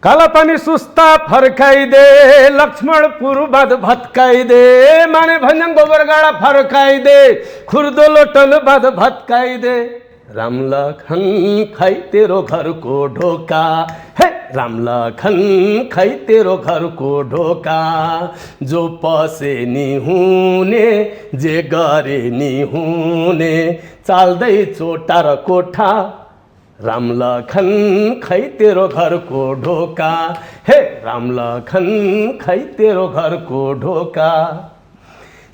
काला पानी सुस्ता फर्काइदे, लक्ष्मणपुर बाँध भत्काइदे, माने भन्ज्याङ गोबरगाडा फर्काइदे, खुर्दो लोटल बाँध भत्काइदे। राम लखन खै तेरो घरको ढोका, हे राम लखन खै तेरो घरको ढोका, जो पसे नि हुने जे गरे नि हुने, चाल्दै चोटा र कोठा। राम लखन खै तेरो घरको ढोका, हे राम लखन खै तेरो घरको ढोका।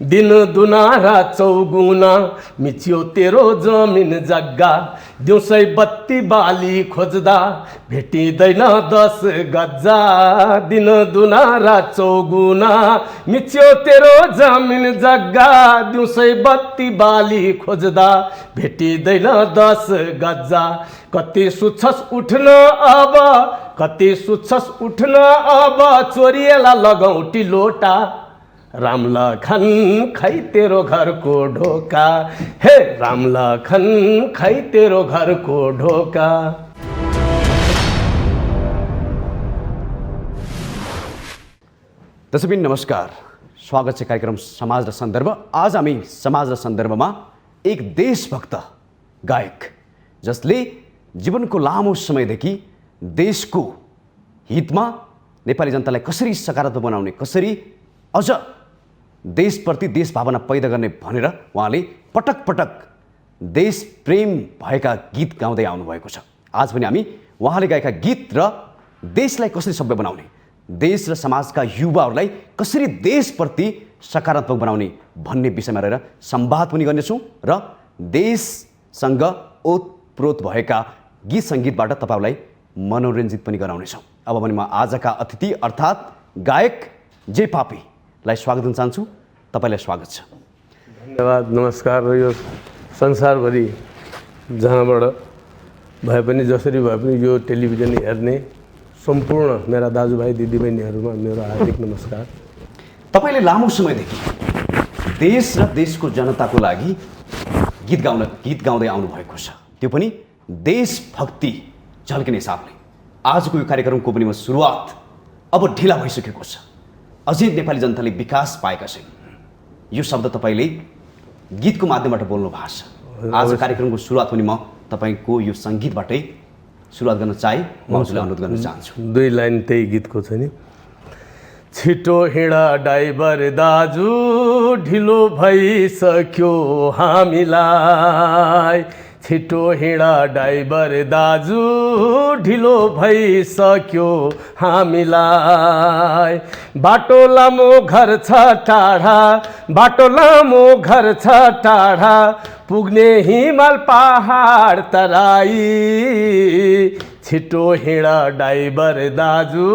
दिन दुना रात चौगुना मिच्यो तेरो जमिन जग्गा, दिउँसै बत्ती बाली खोज्दा भेटिँदैन 10 गज्जा। दिन दुना रात चौगुना मिच्यो तेरो जमिन जग्गा, दिउँसै बत्ती बाली खोज्दा भेटिँदैन 10 गज्जा। कति सुच्छस् उठ्न अब, कति सुच्छस् उठ्न अब, चोरिएला लगौटी लोटा। राम लखन खै तेरो घरको ढोका, हे राम लखन खै तेरो घरको ढोका। दर्शकबिन नमस्कार, स्वागत छ कार्यक्रम समाज र सन्दर्भ। आज हामी समाज र सन्दर्भमा एक देशभक्त गायक जसले जीवनको लामो समयदेखि देशको हितमा नेपाली जनतालाई कसरी सकारात्मक बनाउने, कसरी अझ देशप्रति देश भावना पैदा गर्ने भनेर उहाँले पटक पटक देश प्रेम भएका गीत गाउँदै आउनुभएको छ। आज पनि हामी उहाँले गाएका गीत र देशलाई कसरी सभ्य बनाउने, देश र समाजका युवाहरूलाई कसरी देशप्रति सकारात्मक बनाउने भन्ने विषयमा रहेर संवाद पनि गर्नेछौँ र देशसँग ओतप्रोत भएका गीत सङ्गीतबाट तपाईँहरूलाई मनोरञ्जित पनि गराउनेछौँ। अब भने म आजका अतिथि अर्थात् गायक जे पापीलाई स्वागत गर्न चाहन्छु। तपाईँलाई स्वागत छ। धन्यवाद, नमस्कार। र यो संसारभरि जहाँबाट भए पनि जसरी भए पनि यो टेलिभिजन हेर्ने सम्पूर्ण मेरा दाजुभाइ दिदीबहिनीहरूमा मेरो हार्दिक नमस्कार। तपाईँले लामो समयदेखि देश र देशको जनताको लागि गीत गाउँदै आउनुभएको छ, त्यो पनि देशभक्ति झल्किने हिसाबले। आजको यो कार्यक्रमको पनि सुरुवात अब ढिला भइसकेको छ, अझै नेपाली जनताले विकास पाएका छैन। यो शब्द तपाईँले गीतको माध्यमबाट बोल्नु भएको छ। आज कार्यक्रमको सुरुवात पनि म तपाईँको यो सङ्गीतबाटै सुरुवात गर्न चाहे म हजुरलाई अनुरोध गर्न चाहन्छु। 2 लाइन त्यही गीतको छ नि। छिटो हिँडा ड्राइभर दाजु, ढिलो भइसक्यो हामीलाई। छिटो हिँडा ड्राइभर दाजु, ढिलो भइसक्यो हामीलाई। बाटो लामो घर छ टाढा, बाटो लामो घर छ टाढा, पुग्ने हिमाल पहाड तराई। छिटो हिँडा ड्राइभर दाजु,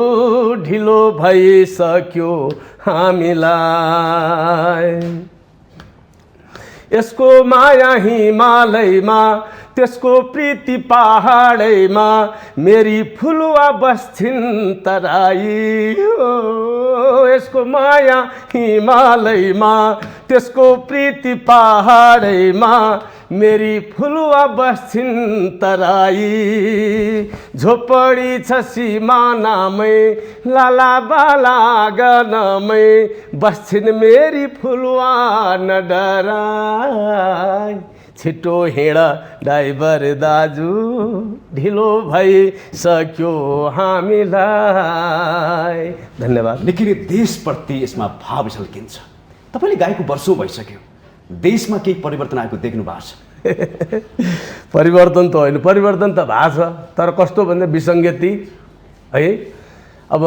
ढिलो भइसक्यो हामीलाई। यसको माया हिमालयमा, त्यसको प्रीति पहाडैमा, मेरी फुलुवा बस्छिन् तराई। यसको माया हिमालयमा, त्यसको प्रीति पहाडैमा, मेरी फुलुवा बस्छिन् तराई। झोपडी छ सिमानामै, लाला बाला गनमै, बस्छिन् मेरी फुलुवा न डराई। छिटो हिँड ड्राइभर दाजु, ढिलो भइसक्यो हामीलाई। धन्यवाद। निकै नै देशप्रति यसमा भाव झल्किन्छ। तपाईँले गाएको वर्षौँ भइसक्यो, देशमा केही परिवर्तन आएको देख्नु भएको छ? परिवर्तन त होइन, परिवर्तन त भएको छ, तर कस्तो भन्दा विसङ्गति है। अब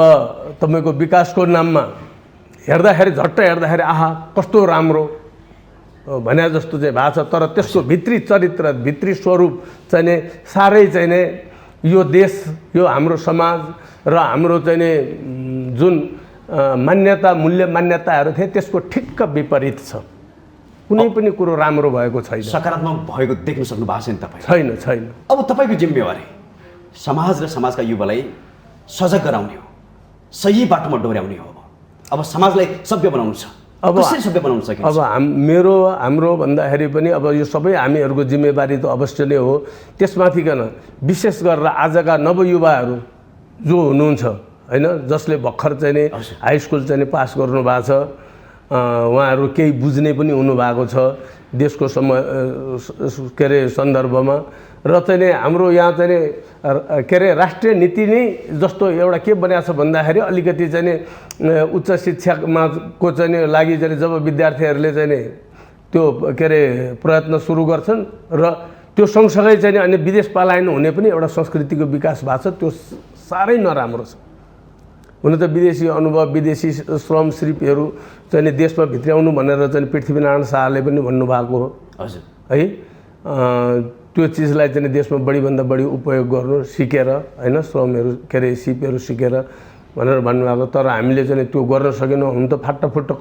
तपाईँको विकासको नाममा हेर्दाखेरि, झट्ट हेर्दाखेरि आहा कस्तो राम्रो भने जस्तो चाहिँ भएको छ, तर त्यसको भित्री चरित्र, भित्री स्वरूप चाहिँ साह्रै चाहिँ यो देश, यो हाम्रो समाज र हाम्रो चाहिँ जुन मान्यता, मूल्य मान्यताहरू थिए त्यसको ठिक्क विपरीत छ। कुनै पनि कुरो राम्रो भएको छैन, सकारात्मक भएको देख्न सक्नु भएको छैन तपाईँ? छैन, छैन। अब तपाईँको जिम्मेवारी समाज र समाजका युवालाई सजग गराउने हो, सही बाटोमा डोर्याउने हो। अब समाजलाई सभ्य बनाउनु छ, अब कसरी सभ्य बनाउन सकिन्छ? अब हाम्रो भन्दाखेरि पनि अब यो सबै हामीहरूको जिम्मेवारी त अवश्य नै हो। त्यसमाथिकन विशेष गरेर आजका नवयुवाहरू जो हुनुहुन्छ होइन, जसले भर्खर चाहिँ नि हाई स्कुल चाहिँ नि पास गर्नुभएको छ, उहाँहरू केही बुझ्ने पनि हुनुभएको छ देशको के अरे सन्दर्भमा। र चाहिँ नि हाम्रो यहाँ चाहिँ नि के अरे राष्ट्रिय नीति नै जस्तो एउटा के बनाएको छ भन्दाखेरि अलिकति चाहिँ नि उच्च शिक्षामा को चाहिँ नि लागि चाहिँ जब विद्यार्थीहरूले चाहिँ नि त्यो के अरे प्रयत्न सुरु गर्छन् र त्यो सँगसँगै चाहिँ नि अनि विदेश पलायन हुने पनि एउटा संस्कृतिको विकास भएको छ, त्यो साह्रै नराम्रो छ। हुन त विदेशी अनुभव, विदेशी श्रम सिपहरू चाहिँ नि देशमा भित्र्याउनु भनेर चाहिँ पृथ्वीनारायण शाहले पनि भन्नुभएको हो। हजुर है, त्यो चिजलाई चाहिँ देशमा बढीभन्दा बढी उपयोग गर्नु सिकेर होइन, श्रमहरू के अरे सिपहरू सिकेर भनेर भन्नुभएको। तर हामीले चाहिँ त्यो गर्न सकेनौँ। हुन त फाटाफुट्ट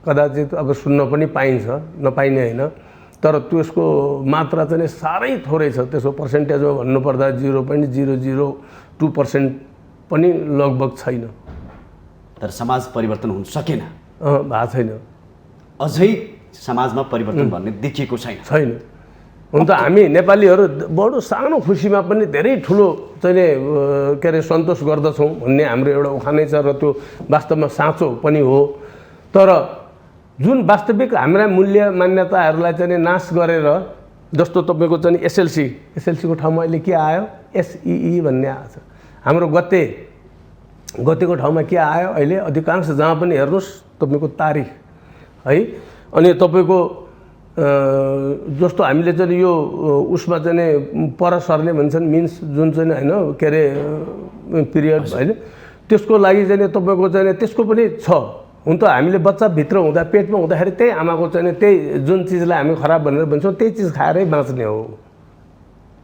कदाचित अब सुन्न पनि पाइन्छ, नपाइने होइन, तर त्यसको मात्रा चाहिँ साह्रै थोरै छ। त्यसको पर्सेन्टेजमा भन्नुपर्दा 0.002% पनि लगभग छैन। तर समाज परिवर्तन हुन सकेन, भएको छैन, अझै समाजमा परिवर्तन भन्ने देखिएको छैन। हुन त हामी नेपालीहरू बडो सानो खुसीमा पनि धेरै ठुलो चाहिँ के अरे सन्तोष गर्दछौँ भन्ने हाम्रो एउटा उखानै छ, र त्यो वास्तवमा साँचो पनि हो। तर जुन वास्तविक हाम्रा मूल्य मान्यताहरूलाई चाहिँ नाश गरेर, जस्तो तपाईँको चाहिँ एसएलसीको ठाउँमा अहिले के आयो, एसइई भन्ने आएको छ। हाम्रो गतेको ठाउँमा के आयो अहिले, अधिकांश जहाँ पनि हेर्नुहोस् तपाईँको तारिख है। अनि तपाईँको जस्तो हामीले चाहिँ यो उसमा चाहिँ पर सर्ने भन्छन्, मिन्स जुन चाहिँ होइन के अरे पिरियड होइन, त्यसको लागि चाहिँ तपाईँको चाहिँ त्यसको पनि छ। हुन त हामीले बच्चाभित्र हुँदा पेटमा हुँदाखेरि त्यही आमाको चाहिँ त्यही जुन चिजलाई हामी खराब भनेर भन्छौँ त्यही चिज खाएरै बाँच्ने हो।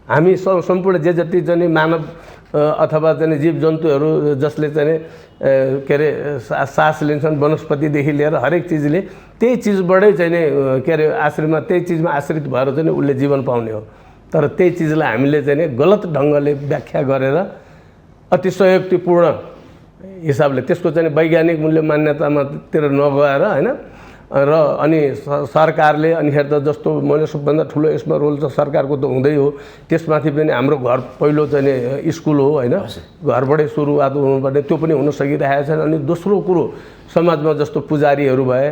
हामी सम्पूर्ण जे जति चाहिँ मानव अथवा चाहिँ जीव जन्तुहरू जसले चाहिँ के अरे सास लिन्छन्, वनस्पतिदेखि लिएर हरेक चिजले त्यही चिजबाटै चाहिँ के अरे आश्रयमा त्यही चिजमा आश्रित भएर चाहिँ उसले जीवन पाउने हो। तर त्यही चिजलाई हामीले चाहिँ गलत ढङ्गले व्याख्या गरेर अतिशयोक्तिपूर्ण हिसाबले त्यसको चाहिँ वैज्ञानिक मूल्य मान्यतामातिर नगएर होइन, र अनि सरकारले अनिखेर त जस्तो मैले सबभन्दा ठुलो यसमा रोल त सरकारको त हुँदै हो, त्यसमाथि पनि हाम्रो घर पहिलो चाहिँ स्कुल हो होइन, घरबाटै सुरुवात हुनुपर्ने त्यो पनि हुन सकिरहेको छैन। अनि दोस्रो कुरो समाजमा जस्तो पुजारीहरू भए,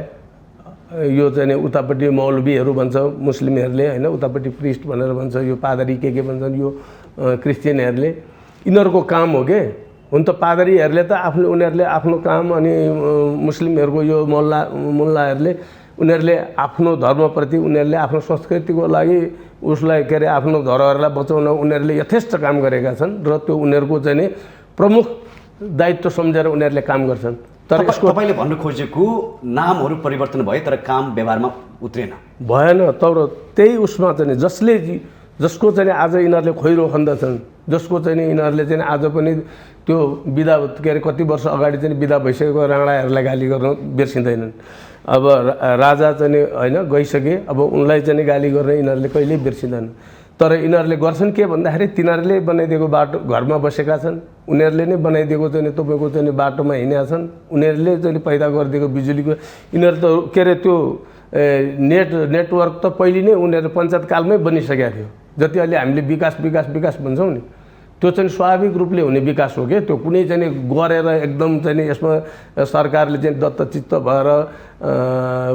यो चाहिँ उतापट्टि मौलवीहरू भन्छ मुस्लिमहरूले होइन, उतापट्टि प्रिस्ट भनेर भन्छ, यो पादरी के भन्छन् यो क्रिस्चियनहरूले, यिनीहरूको काम हो के। हुन त पादरीहरूले त उनीहरूले आफ्नो काम, अनि मुस्लिमहरूको यो मुल्लाहरूले उनीहरूले आफ्नो धर्मप्रति उनीहरूले आफ्नो संस्कृतिको लागि उसलाई के अरे आफ्नो धरोहरलाई बचाउन उनीहरूले यथेष्ट काम गरेका छन्, र त्यो उनीहरूको चाहिँ नि प्रमुख दायित्व सम्झेर उनीहरूले काम गर्छन्। तर यसको तपाईँले भन्न खोजेको नामहरू परिवर्तन भयो तर काम व्यवहारमा उत्रेन, भएन। तर त्यही उसमा चाहिँ जसको चाहिँ आज यिनीहरूले खोइरो खन्दछन्, जसको चाहिँ यिनीहरूले चाहिँ आज पनि त्यो बिदा के अरे कति वर्ष अगाडि चाहिँ बिदा भइसकेको राणाहरूलाई गाली गर्न बिर्सिँदैनन्। अब राजा चाहिँ होइन गइसके, अब उनलाई चाहिँ गाली गर्न यिनीहरूले कहिल्यै बिर्सिँदैन। तर यिनीहरूले गर्छन् के भन्दाखेरि तिनीहरूले बनाइदिएको बाटो, घरमा बसेका छन्, उनीहरूले नै बनाइदिएको चाहिँ तपाईँको चाहिँ बाटोमा हिँडेका छन्, उनीहरूले चाहिँ पैदा गरिदिएको बिजुलीको, यिनीहरू त के अरे त्यो नेटवर्क त पहिले नै उनीहरू पञ्चायतकालमै बनिसकेका थियो। जति अहिले हामीले विकास भन्छौँ नि, त्यो चाहिँ स्वाभाविक रूपले हुने विकास हो कि, त्यो कुनै चाहिँ गरेर एकदम चाहिँ यसमा सरकारले चाहिँ दत्तचित्त भएर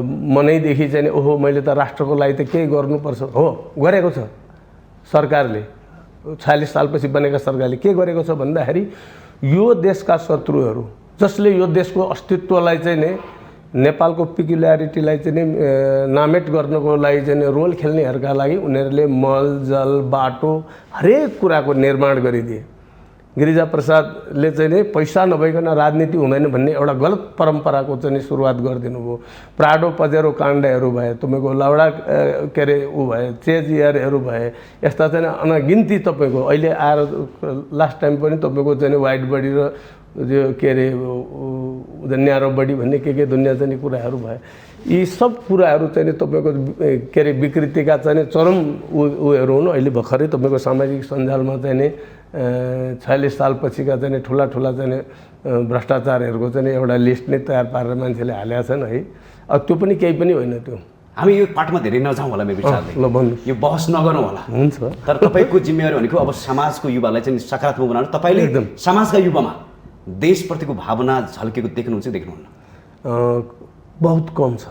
मनैदेखि चाहिँ ओहो मैले त राष्ट्रको लागि त केही गर्नुपर्छ, हो गरेको छ सरकारले। 46 सालपछि बनेका सरकारले के गरेको छ भन्दाखेरि यो देशका शत्रुहरू जसले यो देशको अस्तित्वलाई चाहिँ नि नेपालको पिक्युल्यारिटीलाई चाहिँ नामेट गर्नको लागि चाहिँ रोल खेल्नेहरूका लागि उनीहरूले मल जल बाटो हरेक कुराको निर्माण गरिदिए। गिरिजाप्रसादले चाहिँ नि पैसा नभइकन राजनीति हुँदैन भन्ने एउटा गलत परम्पराको चाहिँ सुरुवात गरिदिनु भयो। प्राडो पजेरो काण्डहरू भए, तपाईँको लाउडा के अरे ऊ भए, चेजियरहरू भए, यस्ता चाहिँ अनगिन्ती तपाईँको अहिले आएर लास्ट टाइम पनि तपाईँको चाहिँ वाइट बडी र जो के अरे न्यारो बडी भन्ने के दुनियाँ चाहिँ कुराहरू भए। यी सब कुराहरू चाहिँ तपाईँको के अरे विकृतिका चाहिँ चरम उयोहरू हुन्। अहिले भर्खरै तपाईँको सामाजिक सञ्जालमा चाहिँ नि 46 सालपछिका चाहिँ ठुला चाहिँ भ्रष्टाचारहरूको चाहिँ एउटा लिस्ट नै तयार पारेर मान्छेले हालेका छन् है। अब त्यो पनि केही पनि होइन, त्यो हामी यो पाठमा धेरै नजाउँ होला मेरो विचारले, ल भन्नु यो बहस नगरौँ होला। हुन्छ। तर तपाईँको जिम्मेवारी भनेको अब समाजको युवालाई चाहिँ सकारात्मक बनाउनु। तपाईँले एकदम। समाजका युवामा देशप्रतिको भावना झल्केको देख्नुहुन्छ देख्नुहुन्न? बहुत कम छ,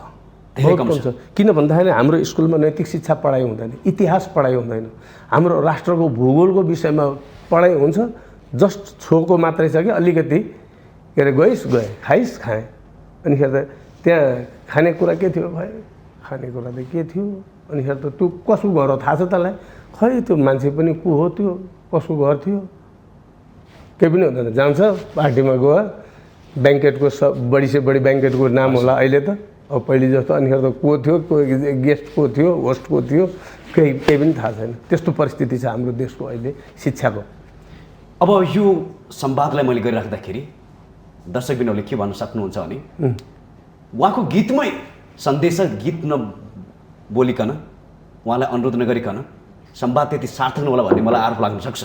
धेरै बहुत कम कम छ। किन भन्दाखेरि हाम्रो स्कुलमा नैतिक शिक्षा पढाइ हुँदैन, इतिहास पढाइ हुँदैन, हाम्रो राष्ट्रको भूगोलको विषयमा पढाइ हुन्छ। जस्ट छोको मात्रै छ कि अलिकति के अरे गइस् गए, खाइस् खाएँ, अनिखेर त त्यहाँ खानेकुरा के थियो भयो, खानेकुरा त के थियो, अनिखेर त त्यो कसको घर हो थाहा छ तँलाई? खै त्यो मान्छे पनि को हो, त्यो कसको घर थियो, केही पनि हुँदैन। जान्छ पार्टीमा गयो, ब्याङ्केटको बढी से बढी ब्याङ्केटको नाम होला अहिले त, अब पहिले जस्तो अनिखेर त को थियो, को गेस्ट को थियो, होस्ट को थियो, केही पनि थाहा छैन। त्यस्तो परिस्थिति छ हाम्रो देशको अहिले शिक्षाको। अब यो संवादलाई मैले गरिराख्दाखेरि दर्शकबिनहरूले के भन्न सक्नुहुन्छ भने उहाँको गीतमै सन्देश गीत नबोलिकन, उहाँलाई अनुरोध नगरिकन संवाद त्यति सार्थक नहोला भन्ने मलाई आरोप लाग्न सक्छ।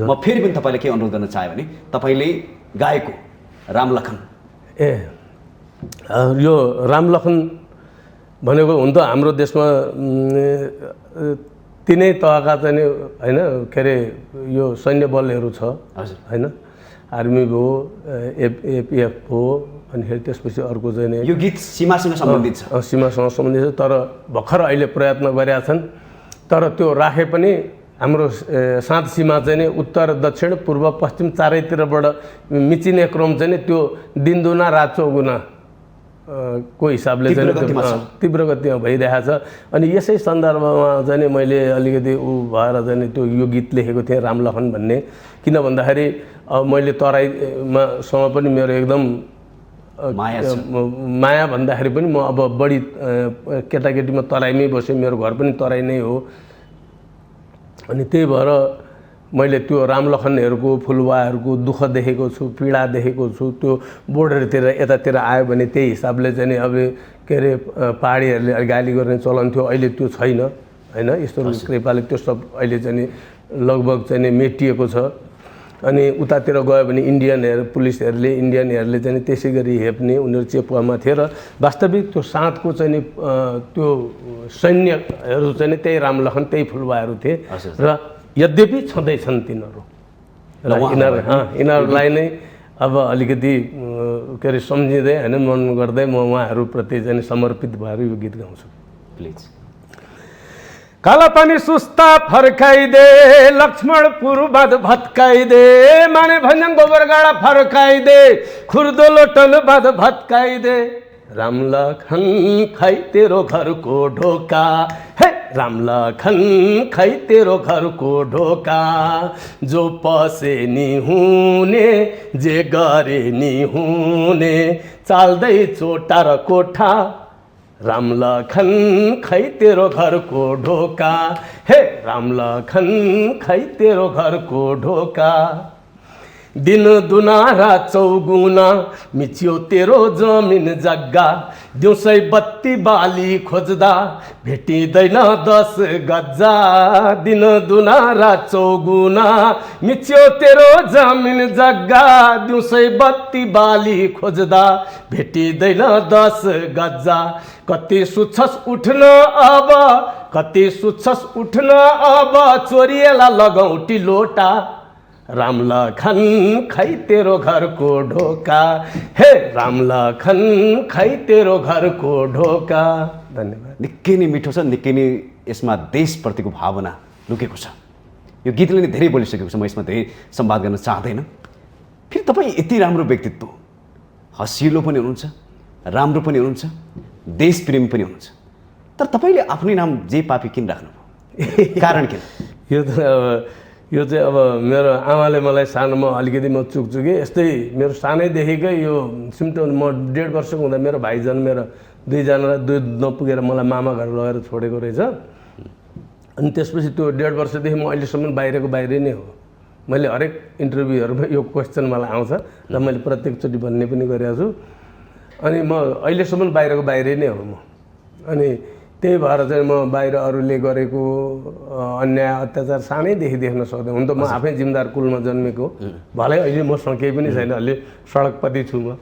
म फेरि पनि तपाईँलाई के अनुरोध गर्न चाहेँ भने तपाईँले गाएको रामलखन, यो रामलखन भनेको हुन त हाम्रो देशमा तिनै तहका चाहिँ होइन के अरे यो सैन्य बलहरू छ होइन, आर्मी भयो, एपिएफ भयो, अनि फेरि त्यसपछि अर्को चाहिँ यो गीत सीमासँग सम्बन्धित छ, सीमासँग सम्बन्धित छ। तर भर्खर अहिले प्रयत्न गरेका छन्, तर त्यो राखे पनि हाम्रो सात सीमा चाहिँ नि उत्तर दक्षिण पूर्व पश्चिम चारैतिरबाट मिचिने क्रम चाहिँ नि त्यो दिनदुना रात चौगुना को हिसाबले चाहिँ तीव्र गतिमा भइरहेको छ। अनि यसै सन्दर्भमा चाहिँ नि मैले अलिकति भएर चाहिँ नि त्यो यो गीत लेखेको थिएँ रामलखन भन्ने। किन भन्दाखेरि अब मैले तराईमासँग पनि मेरो एकदम माया भन्दाखेरि पनि म अब बढी केटाकेटीमा तराईमै बसेँ, मेरो घर पनि तराई नै हो। अनि त्यही भएर मैले त्यो रामलखनहरूको फुलवाहरूको दुःख देखेको छु, पीडा देखेको छु। त्यो बोर्डरतिर यतातिर आयो भने त्यही हिसाबले चाहिँ नि अब के अरे पहाडीहरूले गाली गर्ने चलन थियो, अहिले त्यो छैन होइन। ईश्वर कृपाले त्यो सब अहिले चाहिँ नि लगभग चाहिँ नि मेटिएको छ। अनि उतातिर गयो भने पुलिसहरूले इन्डियनहरूले चाहिँ त्यसै गरी हेप्ने, उनीहरू चेपुवामा थिए र वास्तविक त्यो साँधको चाहिँ नि त्यो सैन्यहरू चाहिँ नि त्यही रामलखन त्यही फुलवाहरू थिए र यद्यपि छँदैछन् तिनीहरू र यिनीहरूलाई नै अब अलिकति के अरे सम्झिँदै होइन मन गर्दै म उहाँहरूप्रति चाहिँ समर्पित भएर यो गीत गाउँछु। प्लिज। काला पानी सुस्ता फर्काइदे, लक्ष्मणपुर बाध भत्काइदे, माने भन्ज्याङ गोबरगाडा फर्काइदे, खुर्दो लोटन बाध भत्काइदे, रामलखन खै तेरो घरको ढोका, हे रामलखन खै तेरो घरको ढोका, जो पसे नि हुने जे गरे नि हुने, चाल्दै चोटा र कोठा, रामलखन खै तेरो घरको ढोका, हे रामलखन खै तेरो घरको ढोका, दिन दुना रात चौगुना मिच्यो तेरो जमिन जग्गा, दिउँसै बत्ती बाली खोज्दा भेटिँदैन 10 गज्जा, दिन दुना रात चौगुना मिच्यो तेरो जमिन जग्गा, दिउँसै बत्ती बाली खोज्दा भेटिँदैन 10 गज्जा, कति सुच्छस् उठ्न अब, कति सुच्छस् उठ्न अब, चोरिएला लगौटी लोटा, रामलखन खै तेरो घरको ढोका, हे रामलखन खै तेरो घरको ढोका। धन्यवाद। निकै नै मिठो छ, निकै नै यसमा देशप्रतिको भावना लुकेको छ। यो गीतले नै धेरै बोलिसकेको छ, म यसमा धेरै संवाद गर्न चाहँदैन। फेरि तपाईँ यति राम्रो व्यक्तित्व, हँसिलो पनि हुनुहुन्छ, राम्रो पनि हुनुहुन्छ, देशप्रेमी पनि हुनुहुन्छ, तर तपाईँले आफ्नै नाम जे पापी किन राख्नुभयो? कारण किन? यो चाहिँ अब मेरो आमाले मलाई सानोमा अलिकति म चुकचुकेँ यस्तै, मेरो सानैदेखिकै यो सिम्टम। म 1.5 वर्षको हुँदा मेरो भाइ जन्मेर 2जनालाई दुध नपुगेर मलाई मामा घर लगेर छोडेको रहेछ। अनि त्यसपछि त्यो 1.5 वर्षदेखि म अहिलेसम्म बाहिरै नै हो। मैले हरेक इन्टरभ्यूहरूमा यो क्वेसन मलाई आउँछ र मैले प्रत्येकचोटि भन्ने पनि गरेको छु। अनि म अहिलेसम्म बाहिरै नै हो म। अनि त्यही भएर चाहिँ म बाहिर अरूले गरेको अन्याय अत्याचार सानैदेखि देख्न सक्दैन। हुन त म आफै जिम्मेदार कुलमा जन्मेको, भलै अहिले मसँग केही पनि छैन, अहिले सडकपति छु म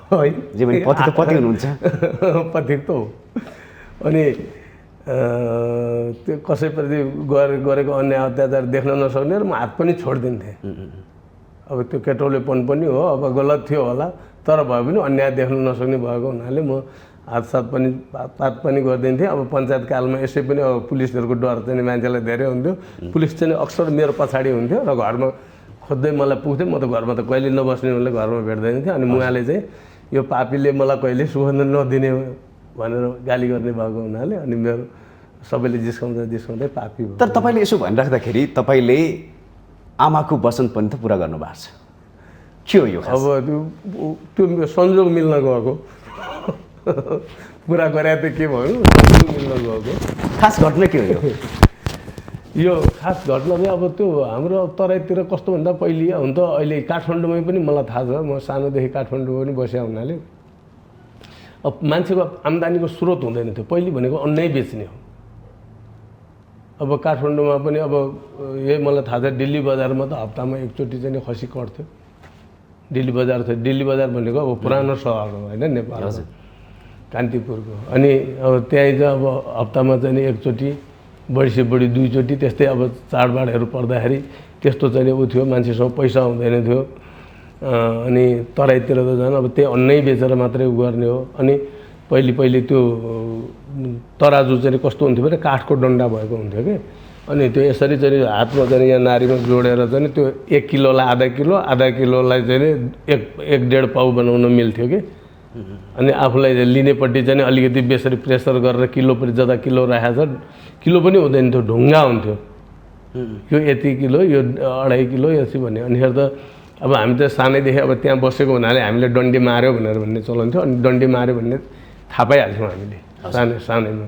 है। जे भने पति त पति हुनुहुन्छ, पति त हो। अनि त्यो कसैप्रति गरेको अन्याय अत्याचार देख्न नसक्ने र म हात पनि छोडिदिन्थेँ। अब त्यो केटौलेपन पनि हो, अब गलत थियो होला, तर भए पनि अन्याय देख्न नसक्ने भएको हुनाले म हातसात पनि पात पनि गरिदिन्थेँ। अब पञ्चायत कालमा यसै पनि अब पुलिसहरूको डर चाहिँ मान्छेलाई धेरै हुन्थ्यो। पुलिस चाहिँ अक्सर मेरो पछाडि हुन्थ्यो र घरमा खोज्दै मलाई पुग्थ्यो। म त घरमा त कहिले नबस्ने हुनाले घरमा भेट्दैन थिएँ। अनि उहाँले चाहिँ यो पापीले मलाई कहिले सुगन्ध नदिने भनेर गाली गर्ने भएको हुनाले अनि मेरो सबैले जिस्काउँदै पापी भयो। तर तपाईँले यसो भनिराख्दाखेरि तपाईँले आमाको वचन पनि त पुरा गर्नुभएको छ, के हो यो? अब त्यो संजोग मिल्न गएको पुरा गरे त के भयो, संजोग मिल्न गएको खास घटना के हो यो खास घटना चाहिँ अब त्यो हाम्रो तराईतिर कस्तो भन्दा पहिले हुन त अहिले काठमाडौँमै पनि मलाई थाहा छ, म सानोदेखि काठमाडौँ पनि बसेको हुनाले अब मान्छेको आम्दानीको स्रोत हुँदैन थियो। पहिले भनेको अन्नै बेच्ने हो। अब काठमाडौँमा पनि अब यही मलाई थाहा छ, दिल्ली बजारमा त हप्तामा एकचोटि चाहिँ खसी कट्थ्यो। दिल्ली बजार थियो, दिल्ली बजार भनेको अब पुरानो सहर हो होइन नेपाल, कान्तिपुरको। अनि अब त्यहीँ चाहिँ अब हप्तामा चाहिँ एकचोटि, बढी से बढी दुईचोटि, त्यस्तै अब चाडबाडहरू पर्दाखेरि त्यस्तो चाहिँ उ थियो, मान्छेसँग पैसा हुँदैन थियो। अनि तराईतिर त झन् अब त्यही अन्नै बेचेर मात्रै उ गर्ने हो। अनि पहिले त्यो तराजु चाहिँ कस्तो हुन्थ्यो भने काठको डन्डा भएको हुन्थ्यो कि, अनि त्यो यसरी चाहिँ हातमा चाहिँ यहाँ नारीमा जोडेर चाहिँ त्यो 1 किलोलाई आधा किलो, आधा किलोलाई चाहिँ 1.5 पाउ बनाउन मिल्थ्यो कि। अनि आफूलाई लिनेपट्टि चाहिँ अलिकति बेसरी प्रेसर गरेर किलो पनि जता किलो राखेको छ, किलो पनि हुँदैन थियो, ढुङ्गा हुन्थ्यो। यो यति किलो, यो 2.5 किलो यसरी भन्ने। अनि त अब हामी त सानैदेखि अब त्यहाँ बसेको हुनाले हामीले डन्डी मार्यो भनेर भन्ने चलन थियो। अनि डन्डी मार्यो भन्ने थाहा पाइहाल्छौँ हामीले सानैमा।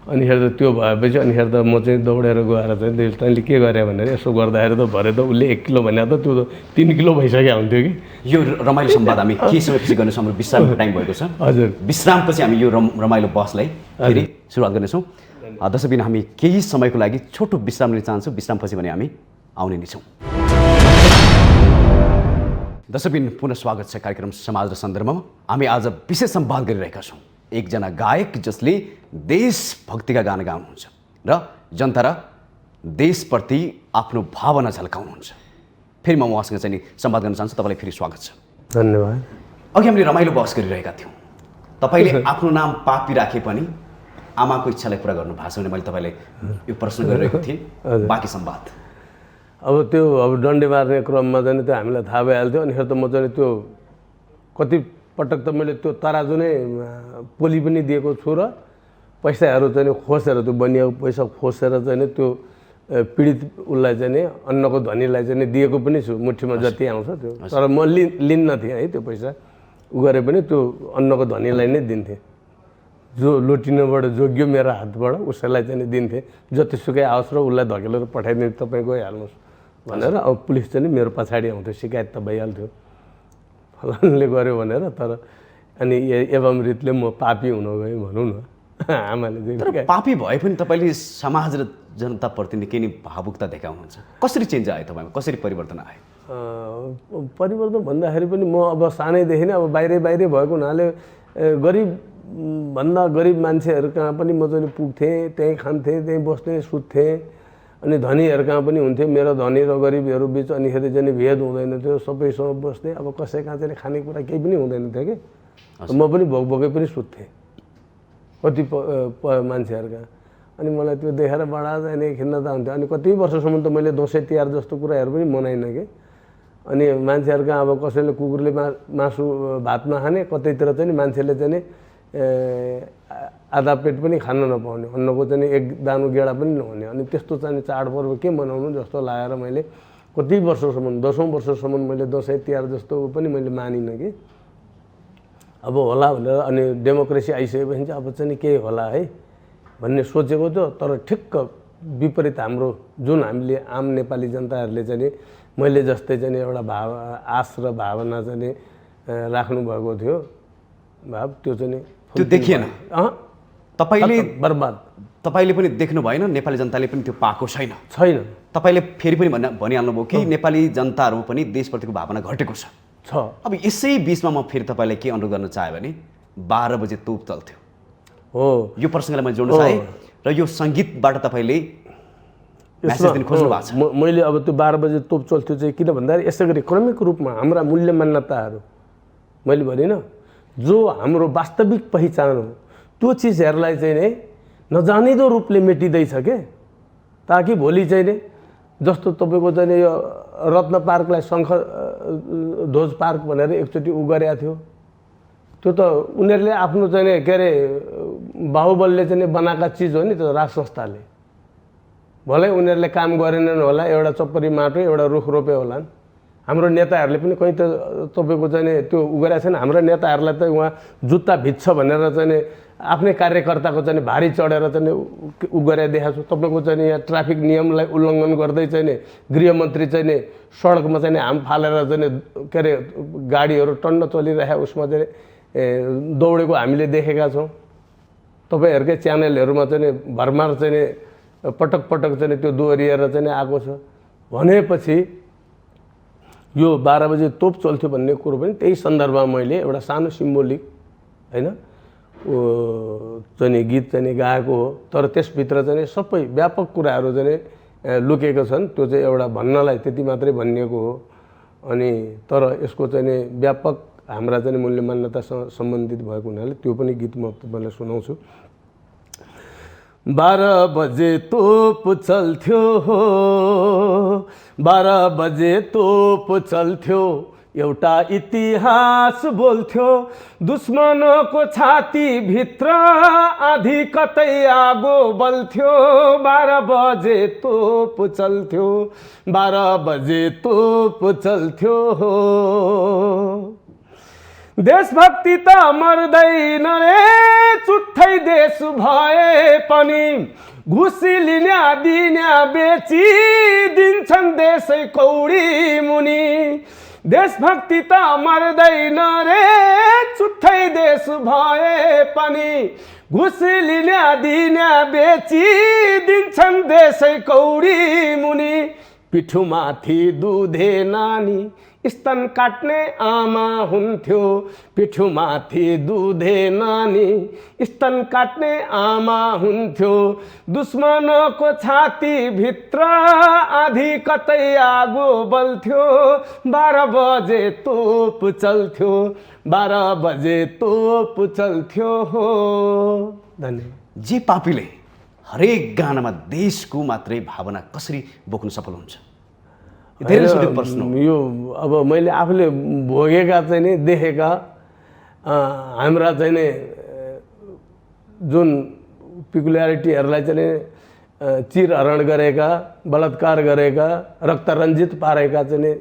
अनि त त्यो भएपछि अनि त म चाहिँ दौडेर गएर चाहिँ तैँले के गरे भनेर यसो गर्दाखेरि त भरे त उसले 1 किलो भने त त्यो त 3 किलो भइसक्यो हुन्थ्यो कि। यो रमाइलो संवाद हामी केही समयपछि गर्नेछौँ, हाम्रो विश्रामको टाइम भएको छ। हजुर, विश्रामपछि हामी यो रमाइलो बहसलाई फेरि सुरुवात गर्नेछौँ। दर्शकबिन हामी केही समयको लागि छोटो विश्राम लिन चाहन्छौँ। विश्रामपछि भने हामी आउने नै छौँ। दर्शकबिन पुनः स्वागत छ कार्यक्रम समाज र सन्दर्भमा। हामी आज विशेष संवाद गरिरहेका छौँ एकजना गायक जसले देशभक्तिका गाना गाउनुहुन्छ र जनता र देशप्रति आफ्नो भावना झल्काउनुहुन्छ। फेरि म उहाँसँग चाहिँ संवाद गर्न चाहन्छु। तपाईँलाई फेरि स्वागत छ। धन्यवाद। अघि हामीले रमाइलो बहस गरिरहेका थियौँ। तपाईँले आफ्नो नाम पापी राखे पनि आमाको इच्छालाई पुरा गर्नु भएको छ भने मैले तपाईँलाई यो प्रश्न गरिरहेको थिएँ। बाँकी संवाद अब त्यो डन्डी मार्ने क्रममा चाहिँ त्यो हामीलाई थाहा भइहाल्थ्यो। अनि त म चाहिँ त्यो कति पटक त मैले त्यो तराजु नै पोली पनि दिएको छु र पैसाहरू चाहिँ खोसेर त्यो बनिएको पैसा खोसेर चाहिँ त्यो पीडित उसलाई चाहिँ अन्नको धनीलाई चाहिँ दिएको पनि छु, मुठीमा जति आउँछ त्यो। तर म लिन्न थिएँ है, त्यो पैसा उ गरे पनि त्यो अन्नको धनीलाई नै दिन्थेँ। जो लोटिनबाट जोग्यो मेरो हातबाट उसैलाई चाहिँ दिन्थेँ। जतिसुकै आओस् र उसलाई धकेलेर पठाइदिने, तपाईँ गइहाल्नुहोस् भनेर। अब पुलिस चाहिँ मेरो पछाडि आउँथ्यो, शिकायत त भइहाल्थ्यो फलानले गर्यो भनेर। तर अनि एवं रीतले म पापी हुन गएँ भनौँ न। आमाले चाहिँ पापी भए पनि तपाईँले समाज र जनताप्रति केही नै भावुकता देखाउनुहुन्छ। कसरी चेन्ज आयो तपाईँमा, कसरी परिवर्तन आयो? परिवर्तन भन्दाखेरि पनि म अब सानैदेखि नै अब बाहिरै भएको हुनाले गरिबभन्दा गरिब मान्छेहरू कहाँ पनि म चाहिँ पुग्थेँ, त्यहीँ खान्थेँ, त्यहीँ बस्थेँ, सुत्थेँ। अनि धनीहरू कहाँ पनि हुन्थ्यो, मेरो धनी र गरिबहरू बिच अनिखेरि चाहिँ भेद हुँदैन थियो, सबैसँग बस्थेँ। अब कसै कहाँ चाहिँ खानेकुरा केही पनि हुँदैन थियो कि, म पनि भोकै पनि सुत्थेँ कति मान्छेहरू कहाँ। अनि मलाई त्यो देखेर बडा जाने खिन्नता हुन्थ्यो। अनि कति वर्षसम्म त मैले दसैँ तिहार जस्तो कुराहरू पनि मनाइनँ कि। अनि मान्छेहरू कहाँ अब कसैले कुकुरले मासु भात नखाने, कतैतिर चाहिँ मान्छेले चाहिँ आधा पेट पनि खान नपाउने, अन्नको चाहिँ 1 दानो गेडा पनि नहुने। अनि त्यस्तो चाहिँ चाडपर्व के मनाउनु जस्तो लागेर मैले कति वर्षसम्म, 10औँ वर्षसम्म मैले दसैँ तिहार जस्तो पनि मैले मानिनँ कि। अब होला भनेर अनि डेमोक्रेसी आइसकेपछि चाहिँ अब चाहिँ केही होला है भन्ने सोचेको थियो। तर ठिक्क विपरीत हाम्रो जुन हामीले आम नेपाली जनताहरूले चाहिँ मैले जस्तै चाहिँ एउटा आश र भावना चाहिँ राख्नुभएको थियो भाव, त्यो चाहिँ त्यो देखिएन। तपाईँले बर्बाद, तपाईँले पनि देख्नु भएन, नेपाली जनताले पनि त्यो पाएको छैन। तपाईँले फेरि पनि भनिहाल्नुभयो कि नेपाली जनताहरूमा पनि देशप्रतिको भावना घटेको छ। अब यसै बिचमा म फेरि तपाईँलाई के अनुरोध गर्न चाहेँ भने 12 बजे तोप चल्थ्यो, हो यो प्रसङ्गलाई मैले जोड्न चाहेँ र यो सङ्गीतबाट तपाईँले मेसेज दिन खोज्नु भएको छ। मैले अब त्यो 12 बजे तोप चल्थ्यो चाहिँ किन भन्दाखेरि यसै गरी क्रमिक रूपमा हाम्रा मूल्य मान्यताहरू मैले भनिनँ जो हाम्रो वास्तविक पहिचान हो त्यो चिजहरूलाई चाहिँ नै नजानिदो रूपले मेटिँदैछ के, ताकि भोलि चाहिँ नि जस्तो तपाईँको चाहिँ नि यो रत्न पार्कलाई शङ्ख ध्वज पार्क भनेर एकचोटि उ गरेको थियो, त्यो त उनीहरूले आफ्नो चाहिँ नि के अरे बाहुबलले चाहिँ नि बनाएका चिज हो नि त्यो राज संस्थाले, भलै उनीहरूले काम गरेनन् होला, एउटा चप्परी माटो एउटा रुख रोपे होलान्। हाम्रो नेताहरूले पनि कहीँ त तपाईँको चाहिँ नि त्यो उ गरेको छैन। हाम्रो नेताहरूलाई त उहाँ जुत्ता भिज्छ भनेर चाहिँ नि आफ्नै कार्यकर्ताको चाहिँ भारी चढेर चाहिँ उ गरेर देखाएको छु। तपाईँको चाहिँ नि यहाँ ट्राफिक नियमलाई उल्लङ्घन गर्दै चाहिँ नि गृहमन्त्री चाहिँ नि सडकमा चाहिँ नि हाम फालेर चाहिँ नि के अरे गाडीहरू टन्न चलिरहेको उसमा चाहिँ दौडेको हामीले देखेका छौँ। तपाईँहरूकै च्यानलहरूमा चाहिँ नि भरमार चाहिँ नि पटक पटक चाहिँ नि त्यो दोहोरिएर चाहिँ नि आएको छ। भनेपछि यो 12 बजे तोप चल्थ्यो भन्ने कुरो पनि त्यही सन्दर्भमा मैले एउटा सानो सिम्बोलिक हैन चाहिँ नि गीत चाहिँ नि गाएको हो। तर त्यसभित्र चाहिँ नि सबै व्यापक कुराहरू चाहिँ नि लुकेको छन्। त्यो चाहिँ एउटा भन्नलाई त्यति मात्रै भनिएको हो। अनि तर यसको चाहिँ नि व्यापक हाम्रा चाहिँ मूल्य मान्यतासँग सम्बन्धित भएको हुनाले त्यो पनि गीत म तपाईँलाई सुनाउँछु। 12 बजे तोप चल्थ्यो हो, 12 बजे तोप चल्थ्यो, एउटा इतिहास बोल्थ्यो, दुश्मनको छाती भित्र आधी कतै आगो बल्थ्यो। 12 बजे तोप चल्थ्यो, 12 बजे तोप चल्थ्यो हो। देशभक्ति त मर्दैन रे, चुट्टै देश भए पनि घुसी लिन्या दिन्या बेची दिन्छन् देशै कौडी मुनि। देशभक्ति त मर्दैन रे, चुट्टै देश भए पनि घुसी लिन्या दिन्या बेची दिन्छन् देशै कौडी मुनि। पिठुमाथि दुधे नानी स्तन काट्ने आमा हुन्थ्यो, पिठुमाथि दुधे नानी स्तन काट्ने आमा हुन्थ्यो। दुश्मनको छाती भित्र आधी कतै आगो बल्थ्यो। 12 बजे तोप चल्थ्यो, 12 बजे तोप चल्थ्यो हो। धन्यवाद। जे पापीले हरेक गानामा देशको मात्रै भावना कसरी बोक्न सफल हुन्छ? धेरै सोधेको प्रश्न हो यो। अब मैले आफूले भोगेका चाहिँ नि देखेका हाम्रा चाहिँ नि जुन पिकुल्यारिटीहरूलाई चाहिँ नि चिरहरण गरेका, बलात्कार गरेका, रक्तरञ्जित पारेका चाहिँ नि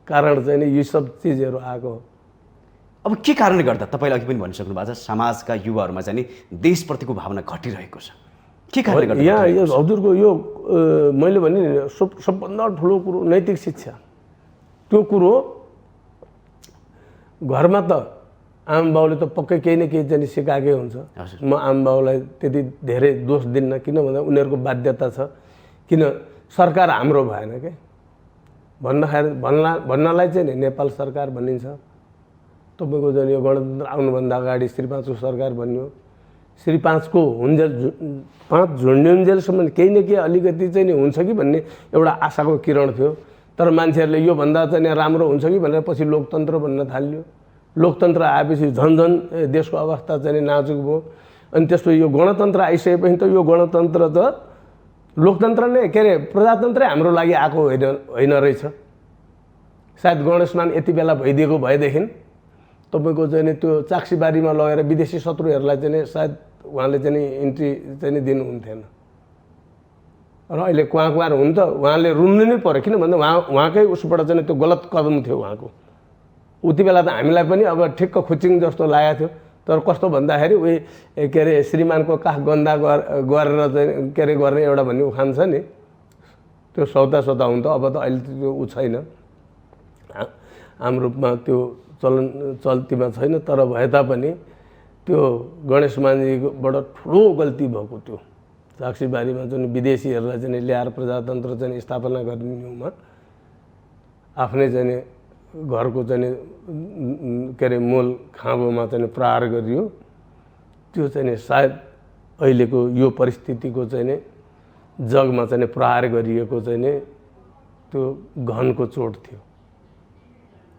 कारण चाहिँ नि यी सब चिजहरू आएको। अब के कारणले गर्दा तपाईँले अघि पनि भनिसक्नु भएको छ समाजका युवाहरूमा चाहिँ नि देशप्रतिको भावना घटिरहेको छ, के कारणले गर्दा? यहाँ यो हजुरको यो मैले भने सबभन्दा ठुलो कुरो नैतिक शिक्षा। त्यो कुरो घरमा त आमा बाउले त पक्कै केही न केही चाहिँ सिकाएकै हुन्छ। म आमा बाउलाई त्यति धेरै दोष दिन्न, किन भन्दा उनीहरूको बाध्यता छ। किन सरकार हाम्रो भएन के भन्नलाई चाहिँ नि नेपाल सरकार भनिन्छ। तपाईँको चाहिँ यो गणतन्त्र आउनुभन्दा अगाडि श्री 5 को सरकार बन्यो। श्री 5 को हुन्जेल 5 झुन्ड्युन्जेलसम्म केही न केही अलिकति चाहिँ नि हुन्छ कि भन्ने एउटा आशाको किरण थियो। तर मान्छेहरूले यो भन्दा चाहिँ नि राम्रो हुन्छ कि भनेर पछि लोकतन्त्र भन्न थाल्यो। लोकतन्त्र आएपछि झन्झन देशको अवस्था चाहिँ नि नाजुक भयो। अनि त्यसपछि यो गणतन्त्र आइसकेपछि त यो गणतन्त्र त लोकतन्त्र नै के अरे प्रजातन्त्रै हाम्रो लागि आएको होइन रहेछ। सायद गणेशमान यति बेला भइदिएको भएदेखि तपाईँको चाहिँ नि त्यो चाक्सीबारीमा लगेर विदेशी शत्रुहरूलाई चाहिँ नि सायद उहाँले चाहिँ नि इन्ट्री चाहिँ नि दिनुहुन्थेन। र अहिले क्वार हुन् त उहाँले रुन्नु नै पर्यो, किन भन्दा उहाँकै उसबाट चाहिँ त्यो गलत कदम थियो उहाँको। उति बेला त हामीलाई पनि अब ठिक्क खुचिङ जस्तो लागेको थियो। तर कस्तो भन्दाखेरि उही के अरे श्रीमानको काख गन्दा गरेर चाहिँ के अरे गर्ने एउटा भन्ने उखान छ नि, त्यो सौदा हुन् त। अब त अहिले त्यो ऊ छैन, हाम्रो रूपमा त्यो चल्तीमा छैन। तर भए तापनि त्यो गणेशमानजीबाट ठुलो गल्ती भएको थियो। चाक्सीबारीमा जुन विदेशीहरूलाई चाहिँ ल्याएर प्रजातन्त्र चाहिँ स्थापना गर्नेमा आफ्नै चाहिँ घरको चाहिँ के अरे मूल खाँबोमा चाहिँ प्रहार गरियो। त्यो चाहिँ नि सायद अहिलेको यो परिस्थितिको चाहिँ नि जगमा चाहिँ नि प्रहार गरिएको चाहिँ नि त्यो घनको चोट थियो।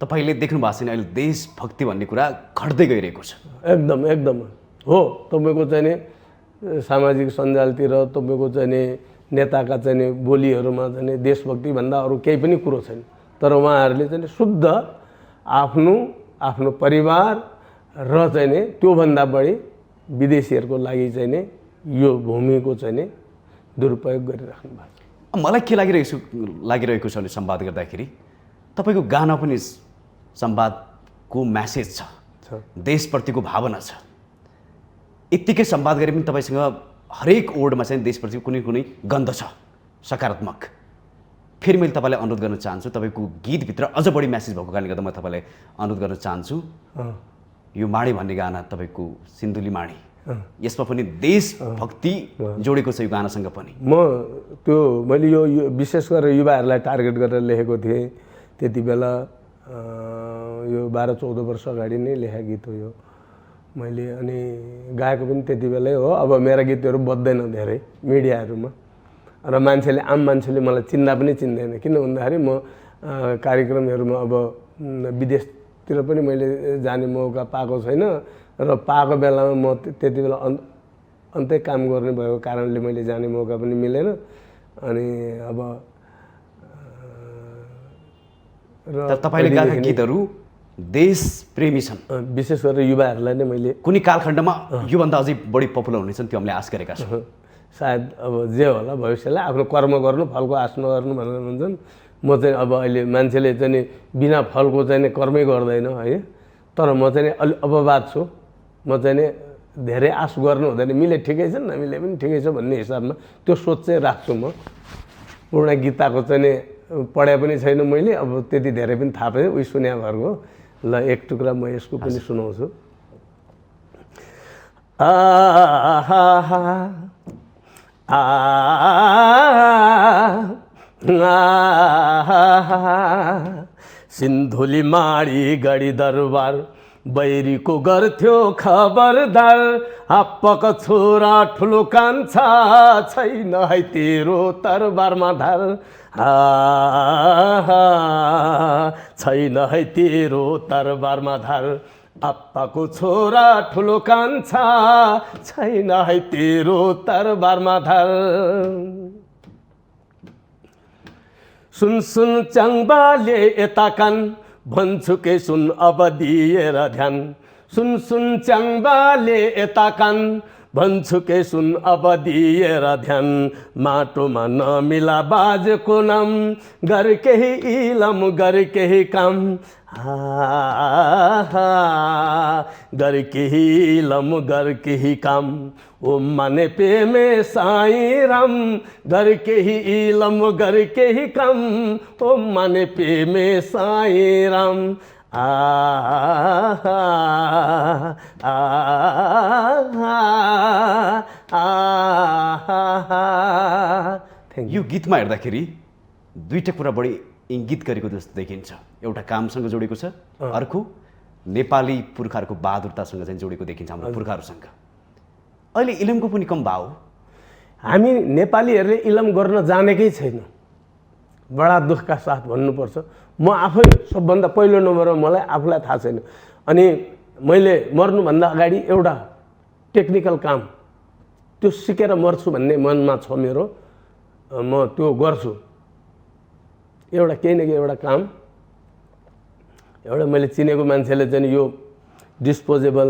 तपाईँले देख्नु भएको छैन अहिले देशभक्ति भन्ने कुरा घट्दै गइरहेको छ। एकदम एकदम हो। तपाईँको चाहिँ नि सामाजिक सञ्जालतिर तपाईँको चाहिँ नि नेताका चाहिँ नि बोलीहरूमा चाहिँ नि देशभक्तिभन्दा अरू केही पनि कुरो छैन। तर उहाँहरूले चाहिँ नि शुद्ध आफ्नो परिवार र चाहिँ नि त्योभन्दा बढी विदेशीहरूको लागि चाहिँ नि यो भूमिको चाहिँ नि दुरुपयोग गरिराख्नु भएको छ। मलाई के लागिरहेको छ भने संवाद गर्दाखेरि तपाईँको गाना पनि संवादको म्यासेज छ, देशप्रतिको भावना छ। यत्तिकै संवाद गरे पनि तपाईँसँग हरेक वर्डमा चाहिँ देशप्रतिको कुनै कुनै गन्ध छ सकारात्मक। फेरि मैले तपाईँलाई अनुरोध गर्न चाहन्छु, तपाईँको गीतभित्र अझ बढी म्यासेज भएको कारणले गर्दा म तपाईँलाई अनुरोध गर्न चाहन्छु। यो माडी भन्ने गाना तपाईँको सिन्धुली माडी, यसमा पनि देशभक्ति जोडेको छ यो गानासँग पनि। मैले यो विशेष गरेर युवाहरूलाई टार्गेट गरेर लेखेको थिएँ। त्यति बेला यो 12-14 वर्ष अगाडि नै लेखेको गीत हो यो मैले, अनि गाएको पनि त्यति बेलै हो। अब मेरा गीतहरू बज्दैन धेरै मिडियाहरूमा र मान्छेले, आम मान्छेले मलाई चिन्दा पनि चिन्दैन। किन भन्दाखेरि म कार्यक्रमहरूमा अब विदेशतिर पनि मैले जाने मौका पाएको छैन र पाएको बेलामा म त्यति बेला अन्तै काम गर्ने भएको कारणले मैले जाने मौका पनि मिलेन। अनि अब र तपाईँले गाएका गीतहरू देश प्रेमी छन्। विशेष गरेर युवाहरूलाई नै मैले कुनै कालखण्डमा योभन्दा अझै बढी पपुलर हुनेछन्, त्यो हामीले आश गरेका छौँ। सायद अब जे होला भविष्यलाई आफ्नो कर्म गर्नु फलको आश नगर्नु भनेर भन्छन्। म चाहिँ अब अहिले मान्छेले चाहिँ नि बिना फलको चाहिँ नि कर्मै गर्दैन है। तर म चाहिँ नि अलि अपवाद छु। म चाहिँ नि धेरै आश गर्नु हुँदैन, मिले ठिकै छ नमिले पनि ठिकै छ भन्ने हिसाबमा त्यो सोच चाहिँ राख्छु म। पूर्ण गीताको चाहिँ नि पढे पनि छैन मैले, अब त्यति धेरै पनि थाहा पाएँ, उही सुन्या भरको। ल एक टुक्रा म यसको पनि सुनाउँछु। सिन्धुली माडी गढी दरबार बैरीको गर्थ्यो खबरदार। आप्पक छोरा ठुलो कान्छा छैन है तेरो तरबारमा धार। छैन है तेरो तरबारमा धार। आप्पाको छोरा ठुलो कान्छा छैन है तेरो तरबारमा धार। सुन सुन च्याङ्बाले यता कान भन्छु के सुन अब दिएर ध्यान। सुन सुन च्याङ्बाले यता कान भन्छु के सुन अब दिएर ध्यान। माटोमा नमिला बाजेको नाम गर केही इलम गर केही काम। गर केही इलम गर केही काम। ओम माने पेमे साई राम गर केही इलम गर केही काम। ओम माने पेमे साई राम। यो गीतमा हेर्दाखेरि दुईटा कुरा बढी इङ्गित गरेको जस्तो देखिन्छ। एउटा कामसँग जोडेको छ, अर्को नेपाली पुर्खाहरूको बहादुरतासँग चाहिँ जोडेको देखिन्छ हाम्रो पुर्खाहरूसँग। अहिले इलमको पनि कम भाव। हामी नेपालीहरूले इलम गर्न जानेकै छैन, बडा दुःखका साथ भन्नुपर्छ। म आफै सबभन्दा पहिलो नम्बरमा मलाई आफूलाई थाहा छैन। अनि मैले मर्नुभन्दा अगाडि एउटा टेक्निकल काम त्यो सिकेर मर्छु भन्ने मनमा छ मेरो। म त्यो गर्छु, एउटा केही न केही एउटा काम। एउटा मैले चिनेको मान्छेले चाहिँ यो डिस्पोजेबल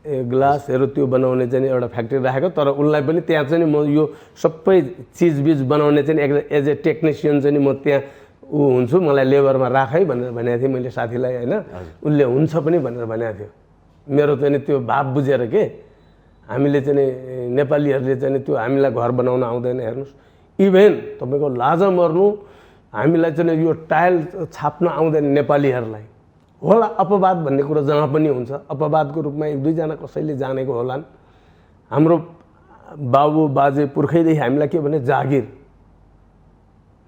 ग्लासहरू त्यो बनाउने चाहिँ एउटा फ्याक्ट्री राखेको, तर उनलाई पनि त्यहाँ चाहिँ म यो सबै चिजबिज बनाउने चाहिँ एज ए टेक्निसियन चाहिँ म त्यहाँ हुन्छु, मलाई लेबरमा राख है भनेर भनेको थिएँ मैले साथीलाई होइन। उसले हुन्छ पनि भनेर भनेको थियो। मेरो चाहिँ त्यो भाव बुझेर के हामीले चाहिँ नेपालीहरूले चाहिँ त्यो हामीलाई घर बनाउन आउँदैन। हेर्नुहोस्, इभेन तपाईँको लाज मर्नु हामीलाई चाहिँ यो टाइल छाप्न आउँदैन नेपालीहरूलाई। होला अपवाद भन्ने कुरो जहाँ पनि हुन्छ, अपवादको रूपमा एक दुईजना कसैले जानेको होलान्। हाम्रो बाबु बाजे पुर्खैदेखि हामीलाई के भने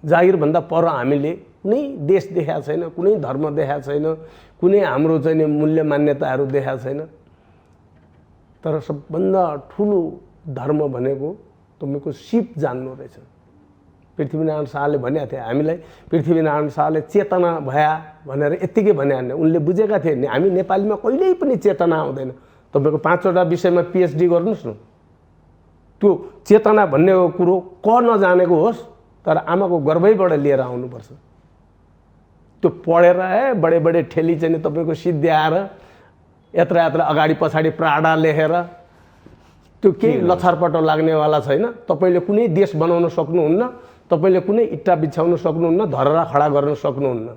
जागिरभन्दा पर हामीले कुनै देश देखाएको छैन, कुनै धर्म देखाएको छैन, कुनै हाम्रो चाहिँ मूल्य मान्यताहरू देखाएको छैन। तर सबभन्दा ठुलो धर्म भनेको तपाईँको सिप जान्नु रहेछ। पृथ्वीनारायण शाहले भनेका थिए हामीलाई, पृथ्वीनारायण शाहले चेतना भया भनेर यत्तिकै भने होइन, उनले बुझेका थिए नि हामी नेपालीमा कहिल्यै पनि चेतना आउँदैन। तपाईँको 5वटा विषयमा पिएचडी गर्नुहोस् न, त्यो चेतना भन्ने कुरो नजानेको होस् तर आमाको गर्भैबाट लिएर आउनुपर्छ। त्यो पढेर बडे बडे ठेली चाहिँ तपाईँको सिद्ध्याएर यत्र यत्र अगाडि पछाडि प्राडा लेखेर त्यो केही लछारपटो लाग्नेवाला छैन। तपाईँले कुनै देश बनाउन सक्नुहुन्न, तपाईँले कुनै इट्टा बिछाउन सक्नुहुन्न, धरहरा खडा गर्न सक्नुहुन्न।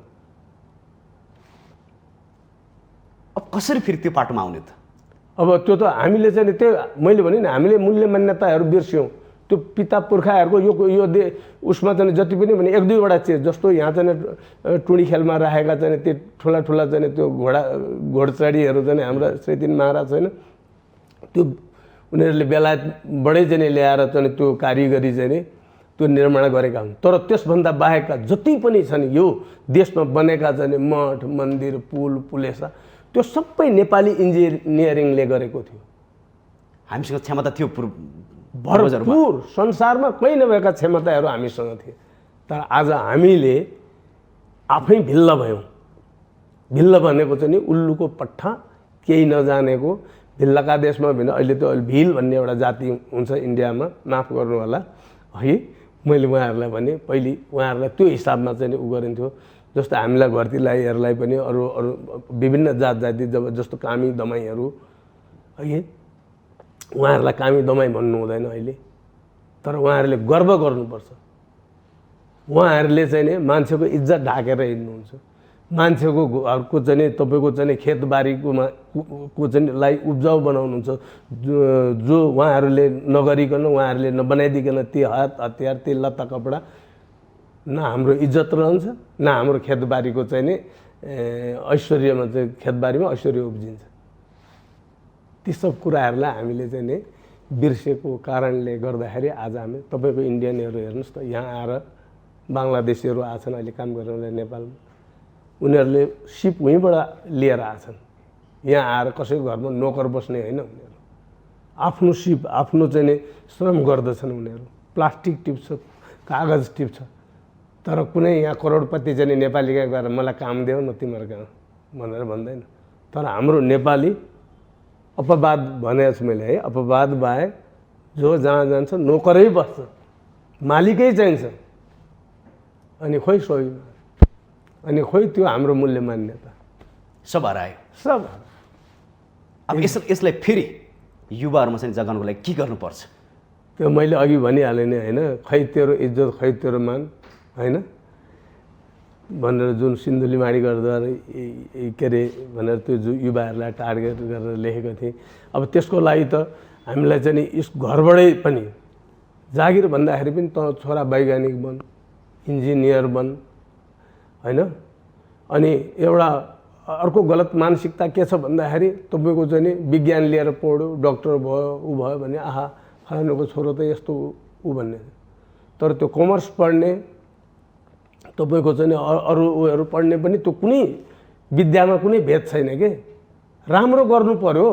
अब कसरी फेरि त्यो पाटोमा आउने त? अब त्यो त हामीले चाहिँ त्यो मैले भने नि हामीले मूल्य मान्यताहरू बिर्स्यौँ। त्यो पिता पुर्खाहरूको यो उसमा चाहिँ जति पनि भने 1-2वटा चिज जस्तो यहाँ चाहिँ टुँडी खेलमा राखेका चाहिँ त्यो ठुला ठुला चाहिँ त्यो घोडचढीहरू चाहिँ हाम्रा श्रीदिन महाराज छैन, त्यो उनीहरूले बेलायतबाटै चाहिँ ल्याएर चाहिँ त्यो कारिगरी चाहिँ त्यो निर्माण गरेका हुन्। तर त्यसभन्दा बाहेकका जति पनि छन् यो देशमा बनेका चाहिँ मठ मन्दिर पुल पुलेसा त्यो सबै नेपाली इन्जिनियरिङले गरेको थियो। हामीसँग क्षमता थियो भरपुर, संसारमा कहीँ नभएका क्षमताहरू हामीसँग थिए। तर आज हामीले आफै भिल्ल भयौँ। भिल्ल भनेको चाहिँ नि उल्लुको पट्टा, केही नजानेको। भिल्लका देशमा भने अहिले त भिल भन्ने एउटा जाति हुन्छ इन्डियामा, माफ गर्नु होला है, मैले उहाँहरूलाई भने पहिले उहाँहरूलाई त्यो हिसाबमा चाहिँ उ गरिन्थ्यो। जस्तो हामीलाई घरतीलाई पनि अरू अरू विभिन्न जात जाति जस्तो कामी दमाईहरू है, उहाँहरूलाई कामी दमाई भन्नु हुँदैन अहिले। तर उहाँहरूले गर्व गर्नुपर्छ। उहाँहरूले चाहिँ नि मान्छेको इज्जत ढाकेर हिँड्नुहुन्छ। मान्छेको घरको चाहिँ तपाईँको चाहिँ खेतबारीकोमा चाहिँ लाई उब्जाउ बनाउनुहुन्छ। जो उहाँहरूले नगरिकन, उहाँहरूले नबनाइदिकन ती हात हतियार, ती लत्ता कपडा, न हाम्रो इज्जत रहन्छ न हाम्रो खेतबारीको चाहिँ नि ऐश्वर्यमा चाहिँ खेतबारीमा ऐश्वर्य उब्जिन्छ। ती सब कुराहरूलाई हामीले चाहिँ नि बिर्सेको कारणले गर्दाखेरि आज हामी तपाईँको इन्डियनहरू हेर्नुहोस् त, यहाँ आएर बङ्गलादेशीहरू आछन् अहिले काम गर्नलाई नेपालमा, उनीहरूले सिप उहीँबाट लिएर आछन्। यहाँ आएर कसैको घरमा नोकर बस्ने होइन, उनीहरू आफ्नो सिप आफ्नो चाहिँ नि श्रम गर्दछन्। उनीहरू प्लास्टिक टिप्छ, कागज टिप्छ, तर कुनै यहाँ करोडपति चाहिँ नेपालीका गएर मलाई काम देऊ न तिम्रो कहाँ भनेर भन्दैन। तर हाम्रो नेपाली अपवाद भनेको छु मैले है, अपवाद बाहेक जो जहाँ जान्छ नोकरै बस्छ, मालिकै चाहिन्छ। अनि खोइ सोही, अनि खोइ त्यो हाम्रो मूल्य मान्यता सब हरायो, सब। अब यसलाई फेरि युवाहरूमा चाहिँ जगाउनुको लागि के गर्नुपर्छ? त्यो मैले अघि भनिहालेँ नि होइन, खै तेरो इज्जत खै तेरो मान होइन भनेर जुन सिन्धुलीमाडी गर्दा के अरे भनेर त्यो युवाहरूलाई टार्गेट गरेर लेखेको थिएँ। अब त्यसको लागि त हामीलाई चाहिँ यस घरबाटै पनि जागिर भन्दाखेरि पनि त छोरा वैज्ञानिक बन, इन्जिनियर बन होइन। अनि एउटा अर्को गलत मानसिकता के छ भन्दाखेरि तपाईँको चाहिँ नि विज्ञान लिएर पढ्यो, डक्टर भयो, ऊ भयो भने आहा फलानुको छोरो त यस्तो ऊ भन्ने। तर त्यो कमर्स पढ्ने तपाईँको चाहिँ अरू उयोहरू पढ्ने पनि त्यो कुनै विद्यामा कुनै भेद छैन के। राम्रो गर्नु पर्यो।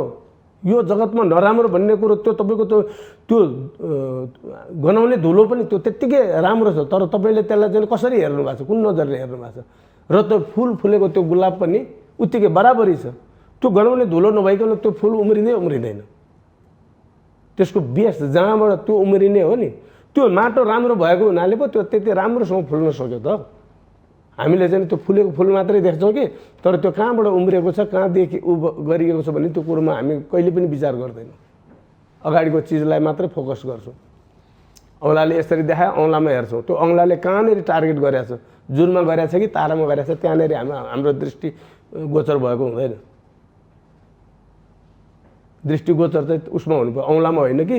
यो जगतमा नराम्रो भन्ने कुरो त्यो तपाईँको त्यो गनाउने धुलो पनि त्यो त्यत्तिकै राम्रो छ। तर तपाईँले त्यसलाई चाहिँ कसरी हेर्नु भएको छ, कुन नजरले हेर्नु भएको छ। र त्यो फुल फुलेको त्यो गुलाब पनि उत्तिकै बराबरी छ। त्यो गनाउने धुलो नभइकन त्यो फुल उम्रिँदैन। त्यसको बेस जहाँबाट त्यो उम्रिने हो नि, त्यो माटो राम्रो भएको हुनाले पो त्यो त्यति राम्रोसँग फुल्न सक्यो त। हामीले चाहिँ त्यो फुलेको फुल मात्रै देख्छौँ कि, तर त्यो कहाँबाट उम्रेको छ, कहाँदेखि गरिएको छ भन्ने त्यो कुरोमा हामी कहिले पनि विचार गर्दैनौँ। अगाडिको चिजलाई मात्रै फोकस गर्छौँ। औँलाले यसरी देखायो, औँलामा हेर्छौँ, त्यो औँलाले कहाँनिर टार्गेट गरेछ, जुनमा गरेछ कि तारामा गरेछ, त्यहाँनिर हाम्रो दृष्टि गोचर भएको हुँदैन। दृष्टिगोचर चाहिँ उसमा हुनु पर्यो, औँलामा होइन कि।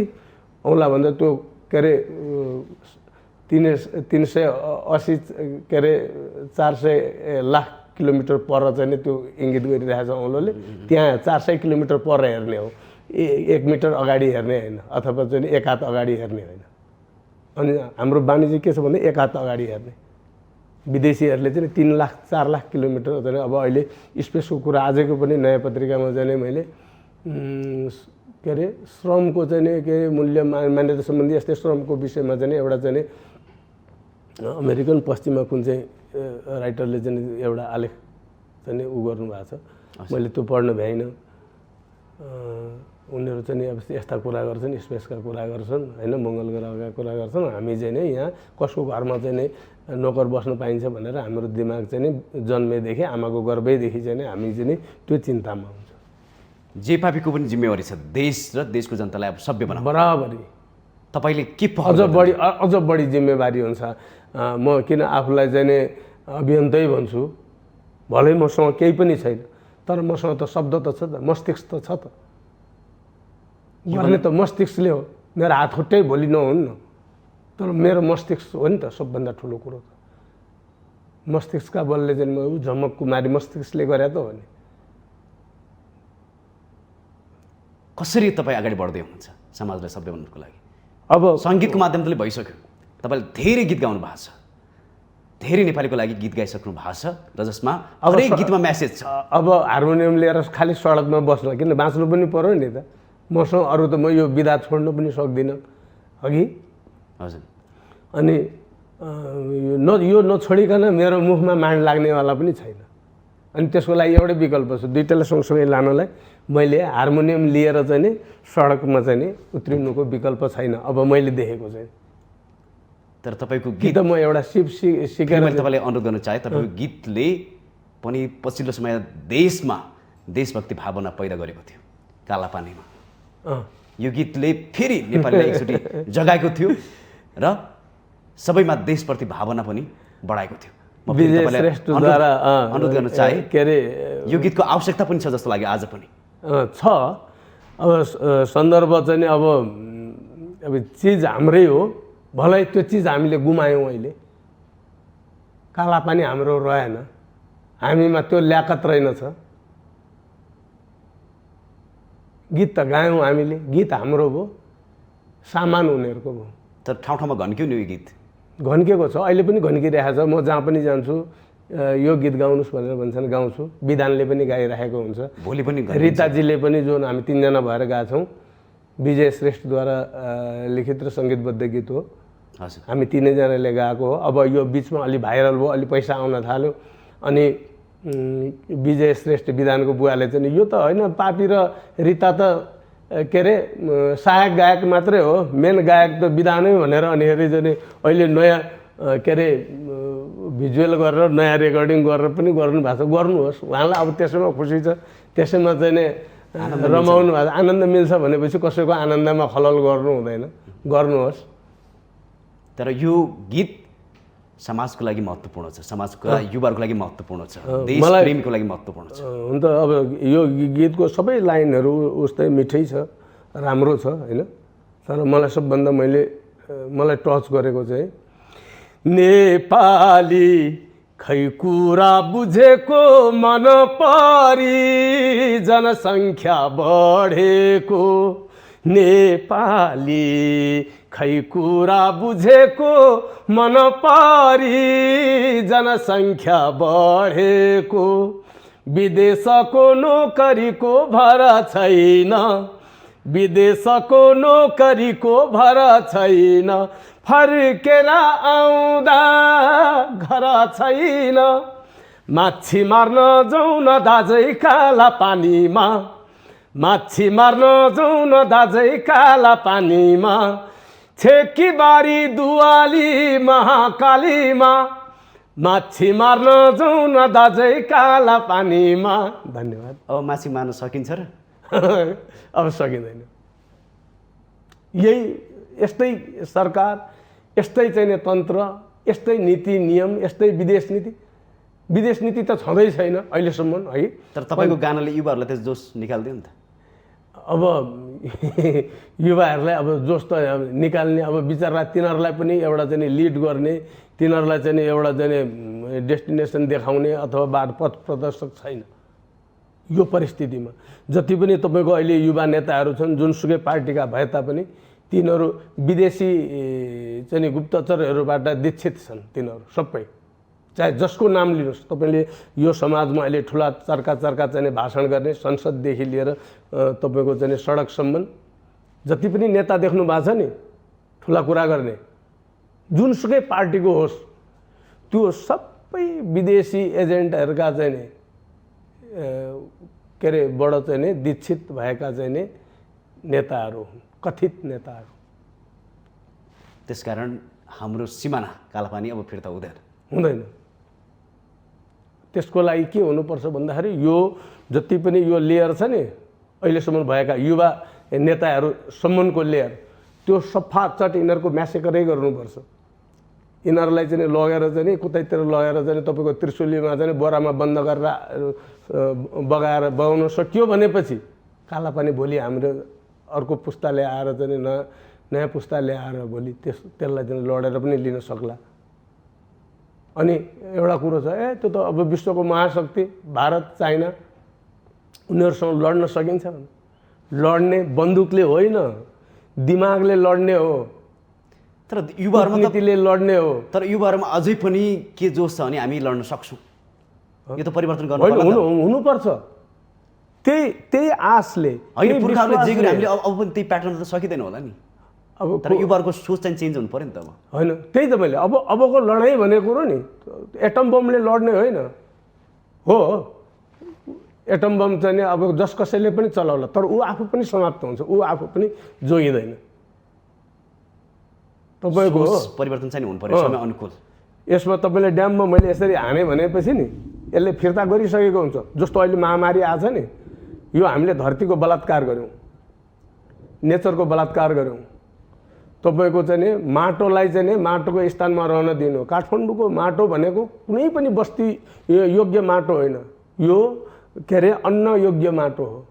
औँला भन्दा त्यो के अरे 380 के अरे 400 लाख किलोमिटर पर चाहिँ नि त्यो इङ्गित गरिरहेछ औँलोले। त्यहाँ 400 किलोमिटर पर हेर्ने हो, 1 मिटर अगाडि हेर्ने होइन, अथवा चाहिँ 1 हात अगाडि हेर्ने होइन। अनि हाम्रो बानी चाहिँ के छ भने 1 हात अगाडि हेर्ने। विदेशीहरूले चाहिँ 3 लाख 4 लाख किलोमिटर चाहिँ अब अहिले स्पेसको कुरा आजको पनि नयाँ पत्रिकामा चाहिँ मैले के अरे श्रमको चाहिँ नि के अरे मूल्य मान्यता सम्बन्धी यस्तै श्रमको विषयमा चाहिँ नि एउटा चाहिँ नि अमेरिकन पश्चिममा कुन चाहिँ राइटरले चाहिँ एउटा आलेख चाहिँ नि उ गर्नुभएको छ, मैले त्यो पढ्न भ्याइनँ। उनीहरू चाहिँ नि अब यस्ता कुरा गर्छन्, स्पेसका कुरा गर्छन् होइन, मङ्गल ग्रहका कुरा गर्छन्। हामी चाहिँ नि यहाँ कसको घरमा चाहिँ नि नोकर बस्न पाइन्छ भनेर हाम्रो दिमाग चाहिँ नि जन्मेदेखि आमाको गर्भैदेखि चाहिँ नि हामी चाहिँ नि त्यो चिन्तामा हुन्छ। जे पापीको पनि जिम्मेवारी छ देश र देशको जनतालाई अब सभ्य बनाउनु। बराबरी तपाईँले के अझ बढी जिम्मेवारी हुन्छ। म किन आफूलाई चाहिँ नि अभियन्तै भन्छु, भलै मसँग केही पनि छैन, तर मसँग त शब्द त छ त, मस्तिष्क त छ त, गर्ने त मस्तिष्कले हो। मेरो हात खुट्टै भोलि नहुन्न, तर मेरो मस्तिष्क हो नि त सबभन्दा ठुलो कुरो त। मस्तिष्कका बलले चाहिँ म झमक कुमारी मस्तिष्कले गरे त हो नि। कसरी तपाईँ अगाडि बढ्दै हुनुहुन्छ समाजलाई सभ्य बनाउनुको लागि? अब सङ्गीतको माध्यमले भइसक्यो, तपाईँले धेरै गीत गाउनु भएको छ, धेरै नेपालीको लागि गीत गाइसक्नु भएको छ र जसमा हरेक गीतमा म्यासेज छ। अब हार्मोनियम लिएर खालि सडकमा बस्न किन, बाँच्नु पनि पर्यो नि त। मसँग अरू त म यो विधा छोड्नु पनि सक्दिनँ अघि। हजुर। अनि यो नछोडिकन मेरो मुखमा माड लाग्नेवाला पनि छैन। अनि त्यसको लागि एउटै विकल्प छ, दुईटालाई सँगसँगै लानलाई मैले हार्मोनियम लिएर चाहिँ नि सडकमा चाहिँ नि उत्रिनुको विकल्प छैन अब मैले देखेको चाहिँ। तर तपाईँको गीत म एउटा सिकेर मैले तपाईँलाई अनुरोध गर्न चाहेँ, तपाईँको गीतले पनि पछिल्लो समय देशमा देशभक्ति भावना पैदा गरेको थियो काला पानीमा। यो गीतले फेरि नेपालीलाई एकचोटि जगाएको थियो र सबैमा देशप्रति भावना पनि बढाएको थियो। विजय श्रेष्ठद्वारा अनुरोध गर्न चाहे के अरे यो गीतको आवश्यकता पनि छ जस्तो लाग्यो आज पनि छ। अब सन्दर्भ चाहिँ नि अब चिज हाम्रै हो, भलै त्यो चिज हामीले गुमायौँ। अहिले काला पानी हाम्रो रहेन, हामीमा त्यो ल्याकत रहेनछ। गीत त गायौँ हामीले, गीत हाम्रो भयो, सामान उनीहरूको भयो। तर ठाउँ ठाउँमा घन्क्यो नि यो गीत, घन्केको छ, अहिले पनि घन्किरहेको छ। म जहाँ पनि जान्छु यो गीत गाउनुहोस् भनेर भन्छन्, गाउँछु। विधानले पनि गाइरहेको हुन्छ, भोलि पनि रिताजीले पनि, जुन हामी तिनजना भएर गएको छौँ। विजय श्रेष्ठद्वारा लिखित र सङ्गीतबद्ध गीत हो, हामी तिनैजनाले गाएको हो। अब यो बिचमा अलि भाइरल भयो, अलि पैसा आउन थाल्यो, अनि विजय श्रेष्ठ विधानको बुवाले चाहिँ यो त होइन, पापी र रिता त के अरे सहायक गायक मात्रै हो, मेन गायक त विधानै भनेर अनिखेरि चाहिँ अहिले नयाँ के अरे भिजुअल गरेर नयाँ रेकर्डिङ गरेर पनि गर्नु भएको छ। गर्नुहोस्, उहाँलाई अब त्यसैमा खुसी छ, त्यसैमा चाहिँ नि रमाउनु भएको छ, आनन्द मिल्छ भनेपछि कसैको आनन्दमा खलल गर्नु हुँदैन, गर्नुहोस्। तर यो गीत समाजको लागि महत्त्वपूर्ण छ, समाजको युवाहरूको लागि महत्त्वपूर्ण छ, देश प्रेमीको लागि महत्त्वपूर्ण छ। हुन त अब यो गीतको सबै लाइनहरू उस्तै मिठै छ, राम्रो छ होइन। तर मलाई सबभन्दा मलाई टच गरेको चाहिँ नेपाली खै कुरा बुझेको मन परी जनसङ्ख्या बढेको, नेपाली खै कुरा बुझेको मन परी जनसङ्ख्या बढेको, विदेशको नोकरीको भर छैन, विदेशको नोकरीको भर छैन, फर्केर आउँदा घर छैन, माछी मार्न जाउँ न दाजै काला पानीमा, माछी मार्न जाउँ न दाजै काला पानीमा, छेकीबारी दुवाली महाकालीमा, माछी मार्न जाउँ न दाजै काला पानीमा। धन्यवाद। अब माछी मार्न सकिन्छ र? अब सकिँदैन। यस्तै सरकार, यस्तै चाहिँ तन्त्र, यस्तै नीति नियम, यस्तै विदेश नीति त छँदै छैन अहिलेसम्म है। तर तपाईँको गानाले युवाहरूलाई त जोस निकाल्दियो नि त। अब युवाहरूलाई अब जोस त निकाल्ने, अब बिचरा तिनीहरूलाई पनि एउटा चाहिँ लिड गर्ने, तिनीहरूलाई चाहिँ एउटा चाहिँ डेस्टिनेसन देखाउने अथवा बाटो पथ प्रदर्शक छैन यो परिस्थितिमा। जति पनि तपाईँको अहिले युवा नेताहरू छन्, जुनसुकै पार्टीका भए तापनि तिनीहरू विदेशी चाहिँ गुप्तचरहरूबाट दीक्षित छन्, तिनीहरू सबै चाहे जसको नाम लिनुहोस् तपाईँले यो समाजमा अहिले ठुला चर्का चाहिँ भाषण गर्ने संसददेखि लिएर तपाईँको चाहिँ सडकसम्म जति पनि नेता देख्नु भएको छ नि ठुला कुरा गर्ने जुनसुकै पार्टीको होस् त्यो सबै विदेशी एजेन्टहरूका चाहिँ नि के अरे बड चाहिँ नि दीक्षित भएका चाहिँ नि नेताहरू हुन्, कथित नेताहरू। त्यसकारण हाम्रो सिमाना कालापानी अब फिर्ता हुँदैन। त्यसको लागि के हुनुपर्छ भन्दाखेरि यो जति पनि यो लेयर छ नि अहिलेसम्म भएका युवा नेताहरूसम्मको लेयर त्यो सफा चट यिनीहरूको म्यासेकरै गर्नुपर्छ। यिनीहरूलाई चाहिँ लगेर चाहिँ कुतैतिर लगेर चाहिँ तपाईँको त्रिशुलीमा चाहिँ बोरामा बन्द गरेर बगाएर बगाउन सकियो भनेपछि कालापानी भोलि हाम्रो अर्को पुस्ताले आएर चाहिँ नयाँ पुस्ताले आएर भोलि त्यसलाई चाहिँ लडेर पनि लिन सक्ला। अनि एउटा कुरो छ त्यो त अब विश्वको महाशक्ति भारत चाइना उनीहरूसँग लड्न सकिन्छ भने लड्ने बन्दुकले होइन दिमागले लड्ने हो, तर युवाहरूमा नीतिले लड्ने हो। तर युवाहरूमा अझै पनि के जोस छ भने हामी लड्न सक्छौँ, यो त परिवर्तन गर्नु हुनुपर्छ। त्यही आशले होइन पुर्खाहरूले जे गरे हामीले अब पनि त्यही प्याटर्न त सकिँदैन होला नि। अब तर युवाहरूको सोच चाहिँ चेन्ज हुनु पऱ्यो नि त। अब होइन त्यही त मैले अबको लडाइँ भनेको कुरो नि एटम बमले लड्ने होइन हो। एटम बम चाहिँ अब जस कसैले पनि चलाउला तर ऊ आफू पनि समाप्त हुन्छ, ऊ आफू पनि जोगिँदैन। तपाईँको परिवर्तन चाहिँ हुनु पर्यो समय अनुकूल। यसमा तपाईँले ड्याममा मैले यसरी हाने भनेपछि नि यसले फिर्ता गरिसकेको हुन्छ। जस्तो अहिले महामारी आछ नि यो हामीले धरतीको बलात्कार गऱ्यौँ, नेचरको बलात्कार गऱ्यौँ। तपाईँको चाहिँ नि माटोलाई चाहिँ नि माटोको स्थानमा रहन दिनु। काठमाडौँको माटो भनेको कुनै पनि बस्ती योग्य माटो होइन, यो के अरे अन्न योग्य माटो हो।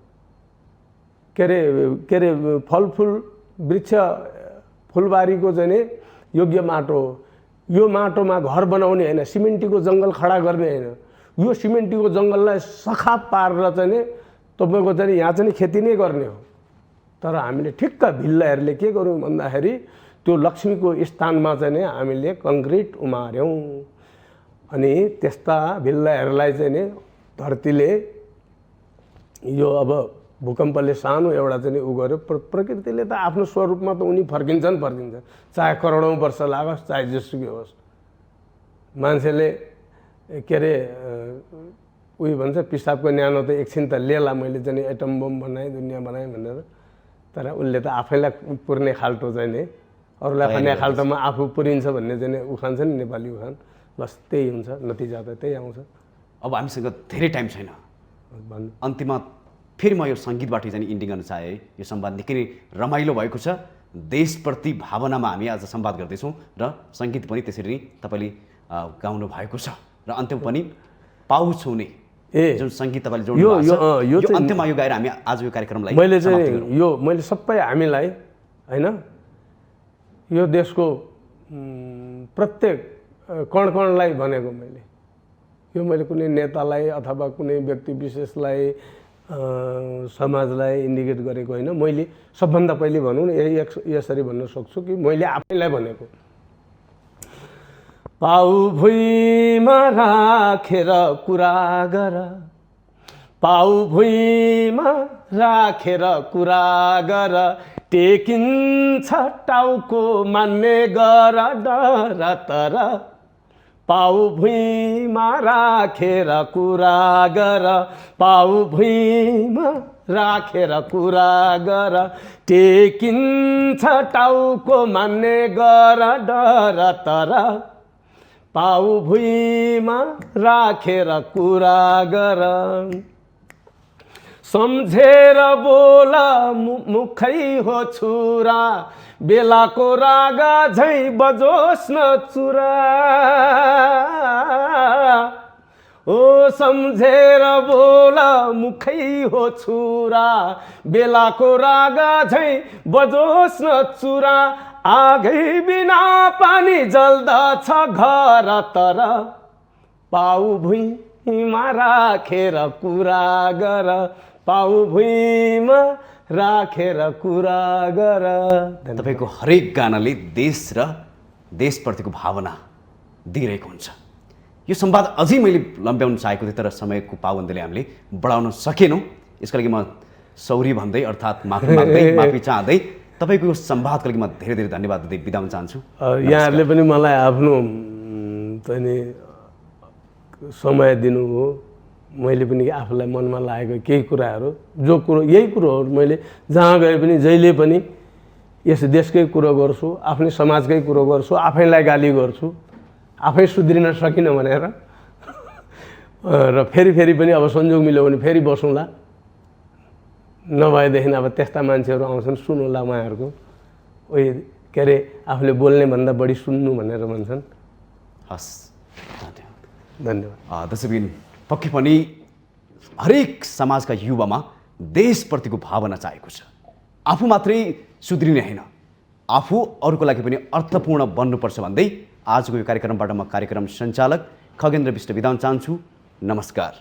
के अरे फलफुल वृक्ष फुलबारीको चाहिँ नि योग्य माटो हो। यो माटोमा घर बनाउने होइन, सिमेन्टीको जङ्गल खडा गर्ने होइन। यो सिमेन्टीको जङ्गललाई सखा पारेर चाहिँ नि तपाईँको चाहिँ यहाँ चाहिँ खेती नै गर्ने हो। तर हामीले ठिक्क भिल्लाहरूले के गर्यौँ भन्दाखेरि त्यो लक्ष्मीको स्थानमा चाहिँ नि हामीले कङ्क्रिट उमार्यौँ। अनि त्यस्ता भिल्लाहरूलाई चाहिँ नि धरतीले यो अब भूकम्पले सानो एउटा चाहिँ उ गर्यो। प्रकृतिले त आफ्नो स्वरूपमा त उनी फर्किन्छ, चाहे करोडौँ वर्ष लागोस् चाहे जेसुकै होस्। मान्छेले के अरे उयो भन्छ पिसाबको न्यानो त एकछिन त लिएला, मैले चाहिँ एटम बम बनाएँ दुनियाँ बनाएँ भनेर। तर उसले त आफैलाई पुर्ने खाल्टो चाहिँ नि अरूलाई खाने खाल्टोमा आफू पुरिन्छ भन्ने चाहिँ उखान छ नि नेपाली उखान। बस त्यही हुन्छ, नतिजा त त्यही आउँछ। अब हामीसँग धेरै टाइम छैन, अन्तिममा फेरि म यो सङ्गीतबाट चाहिँ इन्डिङ गर्न चाहे। यो संवाद निकै नै रमाइलो भएको छ, देशप्रति भावनामा हामी आज संवाद गर्दैछौँ र सङ्गीत पनि त्यसरी नै तपाईँले गाउनु भएको छ र अन्त्यमा पनि पाउ छुने जुन सङ्गीत तपाईँले जोड्नु भएको छ यो अन्त्यमा यो गाएर हामी आज यो कार्यक्रमलाई मैले सबै हामीलाई होइन यो देशको प्रत्येक कणकणलाई भनेको मैले कुनै नेतालाई अथवा कुनै व्यक्ति विशेषलाई समाजलाई इन्डिकेट गरेको होइन। मैले सबभन्दा पहिले भनौँ न यसरी भन्न सक्छु कि मैले आफैलाई भनेको पाउ भुइँमा राखेर कुरा गर, पाउ भुइँमा राखेर कुरा गर, टेकिन्छ टाउको मान्ने गर डर तर। पाउ भुइँमा राखेर कुरा गर, पाउ भुइँमा राखेर कुरा गर, टेकिन्छ टाउको मान्ने गर डर तर। पाउ भुइँमा राखेर कुरा गर, सम्झेर बोल मुखै हो छुरा, बेलाको रागा झै बजोस् न चुरा। ओ सम्झेर बोल मुखै हो छुरा, बेलाको रागा झै बजोस् न चुरा। आगै बिना पानी जल्दछ घर तर, पाउ भुइँमा राखेर कुरा गर, पाउ भुइँमा राखेर कुरा गर। तपाईँको हरेक गानाले देश र देशप्रतिको भावना दिइरहेको हुन्छ। यो संवाद अझै मैले लम्ब्याउन चाहेको थिएँ, तर समयको पाबन्दीले हामीले बढाउन सकेनौँ। यसका लागि म सौरी भन्दै अर्थात् माफी माग्दै माफी चाहँदै तपाईँको यो संवादको लागि म धेरै धेरै धन्यवाद दिँदै बिदा हुन चाहन्छु। यहाँहरूले पनि मलाई आफ्नो चाहिँ समय दिनुभयो। मैले पनि आफूलाई मनमा लागेको केही कुराहरू जो कुरो यही कुरोहरू मैले जहाँ गए पनि जहिले पनि यस देशकै कुरो गर्छु, आफ्नै समाजकै कुरो गर्छु, आफैलाई गाली गर्छु, आफै सुध्रिन सकिनँ भनेर र फेरि पनि अब संयोग मिल्यो भने फेरि बसौँला, नभएदेखि अब त्यस्ता मान्छेहरू आउँछन् सुनौला उहाँहरूको उयो के अरे आफूले बोल्ने भन्दा बढी सुन्नु भनेर भन्छन्। हस्, धन्यवाद। दर्शकबिन, पक्कै पनि हरेक समाजका युवामा देशप्रतिको भावना चाहिएको छ। आफू मात्रै सुध्रिने होइन, आफू अरूको लागि पनि अर्थपूर्ण बन्नुपर्छ भन्दै आजको यो कार्यक्रमबाट म कार्यक्रम सञ्चालक खगेन्द्र विष्ट बिदा हुन चाहन्छु। नमस्कार।